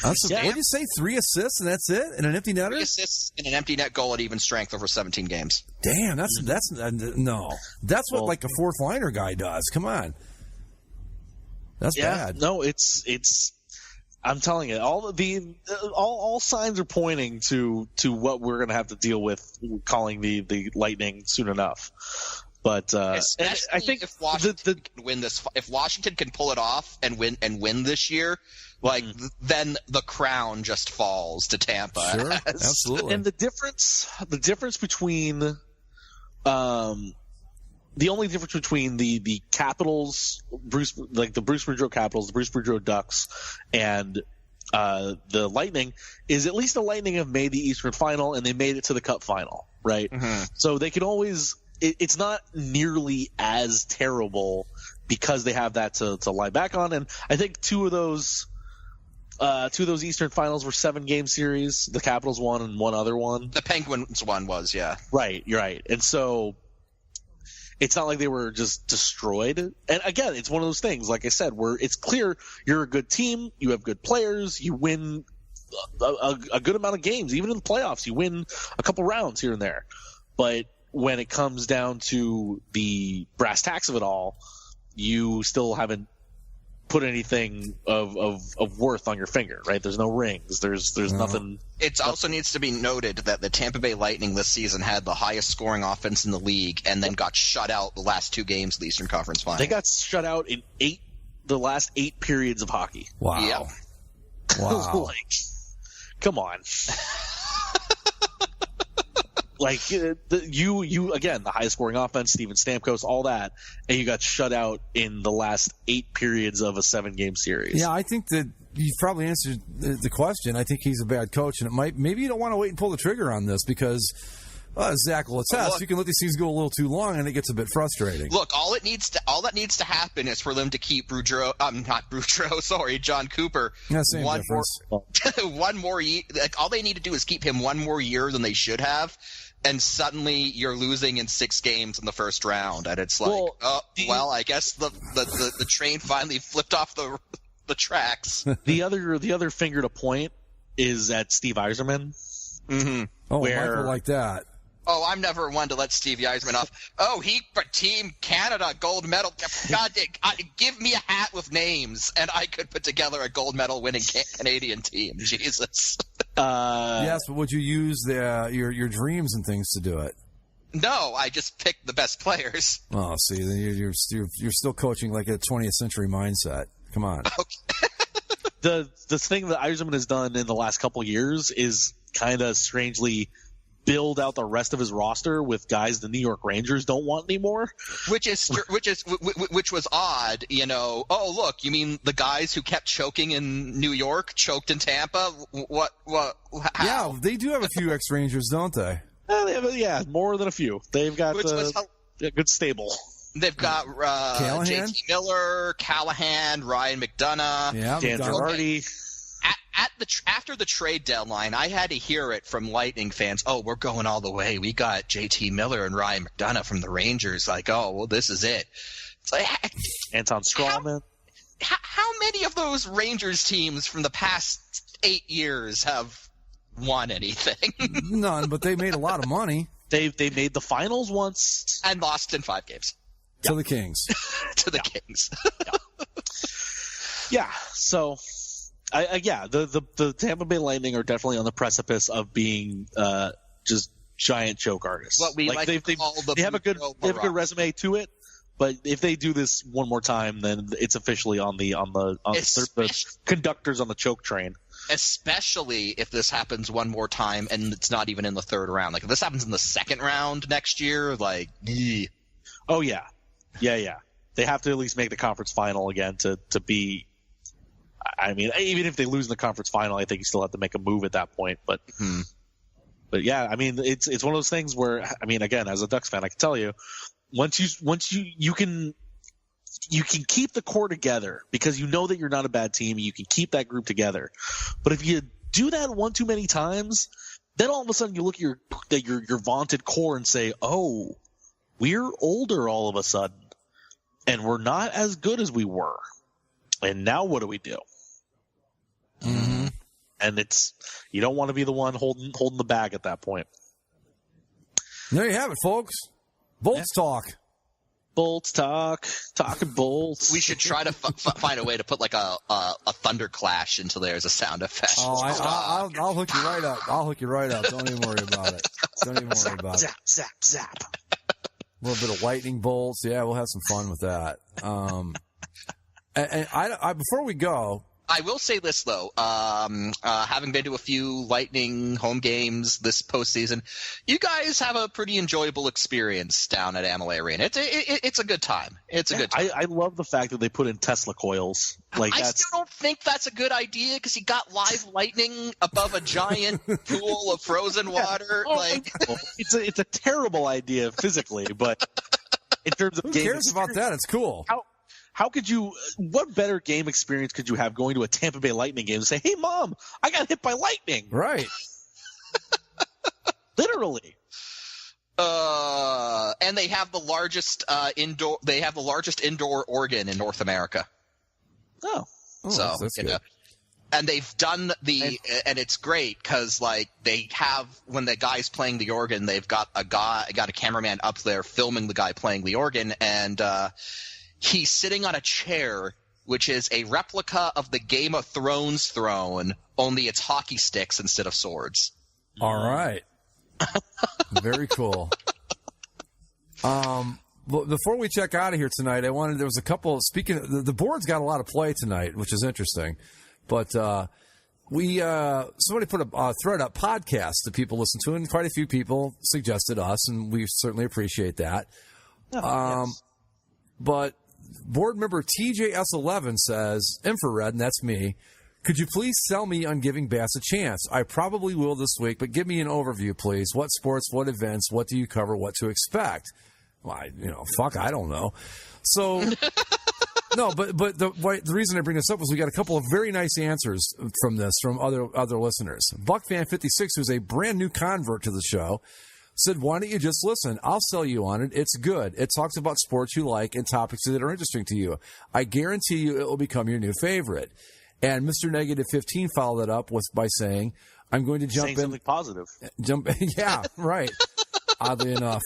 What did you say? 3 assists and that's it? And an empty netter? 3 assists and an empty net goal at even strength over 17 games. Damn, that's no. That's what like a fourth liner guy does. Come on. That's bad. No, it's. I'm telling you, all signs are pointing to what we're going to have to deal with, calling the Lightning soon enough. But I think if Washington can win this, if Washington can pull it off and win this year, like then the crown just falls to Tampa. Sure, absolutely. And the difference between the only difference between the Capitals, the Bruce Boudreau Capitals, the Bruce Boudreau Ducks, and the Lightning is at least the Lightning have made the Eastern Final and they made it to the Cup Final, right? Mm-hmm. So they can always it's not nearly as terrible because they have that to lie back on. And I think two of those Eastern Finals were 7-game series. The Capitals won and one other one. The Penguins one was, yeah. Right, you're right. And so it's not like they were just destroyed. And again, it's one of those things, like I said, where it's clear you're a good team, you have good players, you win a good amount of games. Even in the playoffs, you win a couple rounds here and there. But when it comes down to the brass tacks of it all, you still haven't put anything of worth on your finger, right? There's no rings. There's nothing. It also needs to be noted that the Tampa Bay Lightning this season had the highest scoring offense in the league and then got shut out the last 2 games of the Eastern Conference Final. They got shut out in the last 8 periods of hockey. Wow. Yep. Wow. Like, come on. Like you again, the highest scoring offense, Steven Stamkos, all that, and you got shut out in the last 8 periods of a 7-game series. Yeah, I think that you probably answered the question. I think he's a bad coach, and maybe you don't want to wait and pull the trigger on this because Zach will attest. You can let these things go a little too long, and it gets a bit frustrating. Look, all that needs to happen is for them to keep John Cooper. Yeah, same difference. One more year. Like, all they need to do is keep him one more year than they should have. And suddenly you're losing in 6 games in the first round, and it's like, I guess the train finally flipped off the tracks. The other finger to point is at Steve Yzerman. Mm-hmm. Oh, Michael like that. Oh, I'm never one to let Steve Yzerman off. Oh, he for Team Canada gold medal. God, give me a hat with names, and I could put together a gold medal winning Canadian team. Jesus. Yes, but would you use your dreams and things to do it? No, I just picked the best players. Oh, see, then you're still coaching like a 20th century mindset. Come on. Okay. The thing that Yzerman has done in the last couple years is kind of strangely build out the rest of his roster with guys the New York Rangers don't want anymore. Which was odd, you know. Oh, look, you mean the guys who kept choking in New York choked in Tampa? What? How? Yeah, they do have a few ex-Rangers, don't they? They have, more than a few. They've got a good stable. They've got JT Miller, Callahan, Ryan McDonough, Dan Girardi. After the trade deadline, I had to hear it from Lightning fans. Oh, we're going all the way. We got JT Miller and Ryan McDonough from the Rangers. Like, oh, well, this is it. It's like, Anton Strawman. How many of those Rangers teams from the past 8 years have won anything? None, but they made a lot of money. They made the finals once and lost in 5 games to the Kings. Kings. Yeah. So. The Tampa Bay Lightning are definitely on the precipice of being just giant choke artists. What we they have a good resume to it, but if they do this one more time, then it's officially on the conductors on the choke train. Especially if this happens one more time and it's not even in the 3rd round. Like if this happens in the 2nd round next year, like, oh yeah. they have to at least make the conference final again to be. I mean, even if they lose in the conference final, I think you still have to make a move at that point. But yeah, I mean, it's one of those things where, I mean, again, as a Ducks fan, I can tell you, once you can keep the core together because you know that you're not a bad team. You can keep that group together. But if you do that one too many times, then all of a sudden you look at your vaunted core and say, oh, we're older all of a sudden, and we're not as good as we were. And now what do we do? Mm-hmm. And you don't want to be the one holding the bag at that point. There you have it, folks. Bolts talk. Bolts talking bolts. We should try to find a way to put like a thunder clash until there's a sound effect. Oh, I'll hook you right up. Don't even worry about it. Zap, zap, zap. A little bit of lightning bolts. Yeah, we'll have some fun with that. And I before we go, I will say this though, having been to a few Lightning home games this postseason, you guys have a pretty enjoyable experience down at Amalie Arena. It's a good time. It's a good time. I love the fact that they put in Tesla coils. I still don't think that's a good idea because you got live lightning above a giant pool of frozen water. It's a terrible idea physically, but in terms of who cares about that? It's cool. How could you – what better game experience could you have going to a Tampa Bay Lightning game and say, hey, Mom, I got hit by lightning? Right. Literally. And they have the largest indoor organ in North America. Oh. So, that's good. And they've done and it's great because they have, when the guy's playing the organ, they've got a cameraman up there filming the guy playing the organ, and he's sitting on a chair, which is a replica of the Game of Thrones throne, only it's hockey sticks instead of swords. All right. Very cool. Before we check out of here tonight, there was a couple, speaking, the board's got a lot of play tonight, which is interesting. But somebody put a thread up, podcast that people listen to, and quite a few people suggested us, and we certainly appreciate that. Yes. But board member TJS11 says, Infrared, and that's me, could you please sell me on giving Bass a chance? I probably will this week, but give me an overview, please. What sports, what events, what do you cover, what to expect? Well, I don't know. So, no, but the reason I bring this up was we got a couple of very nice answers from other listeners. BuckFan56, who's a brand new convert to the show, said, why don't you just listen? I'll sell you on it. It's good. It talks about sports you like and topics that are interesting to you. I guarantee you it will become your new favorite. And Mr. Negative 15 followed that up by saying, I'm going to jump in. Something positive. Yeah, right. Oddly enough.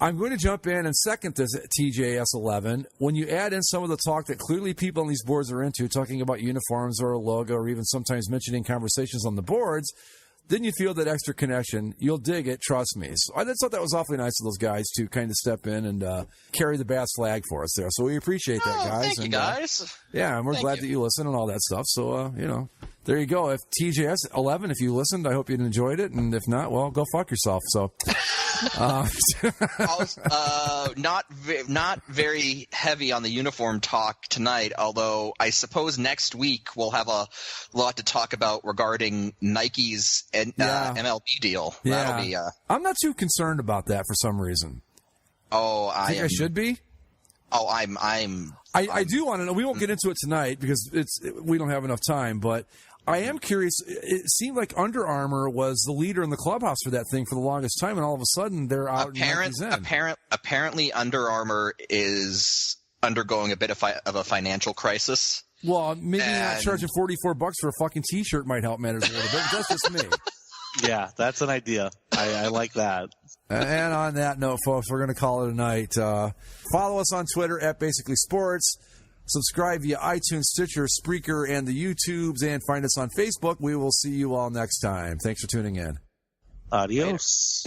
I'm going to jump in and second this TJS11. When you add in some of the talk that clearly people on these boards are into, talking about uniforms or a logo or even sometimes mentioning conversations on the boards, then you feel that extra connection. You'll dig it, trust me. So I thought that was awfully nice of those guys to kind of step in and carry the Bass flag for us there. So we appreciate that, guys. Thank you, guys. Yeah, and we're glad that you listen and all that stuff. So, there you go. If TJS11, if you listened, I hope you enjoyed it. And if not, well, go fuck yourself. So, not very heavy on the uniform talk tonight, although I suppose next week we'll have a lot to talk about regarding Nike's MLB deal. Yeah. That'll be, I'm not too concerned about that for some reason. Oh, I should be? Oh, I do want to know. We won't get into it tonight because we don't have enough time, but I am curious. It seemed like Under Armour was the leader in the clubhouse for that thing for the longest time, and all of a sudden they're out. Apparently, Under Armour is undergoing a bit of a financial crisis. Well, maybe not charging $44 for a fucking T-shirt might help matters a little bit. But that's just me. Yeah, that's an idea. I like that. And on that note, folks, we're going to call it a night. Follow us on Twitter at Basically Sports. Subscribe via iTunes, Stitcher, Spreaker, and the YouTubes, and find us on Facebook. We will see you all next time. Thanks for tuning in. Adios.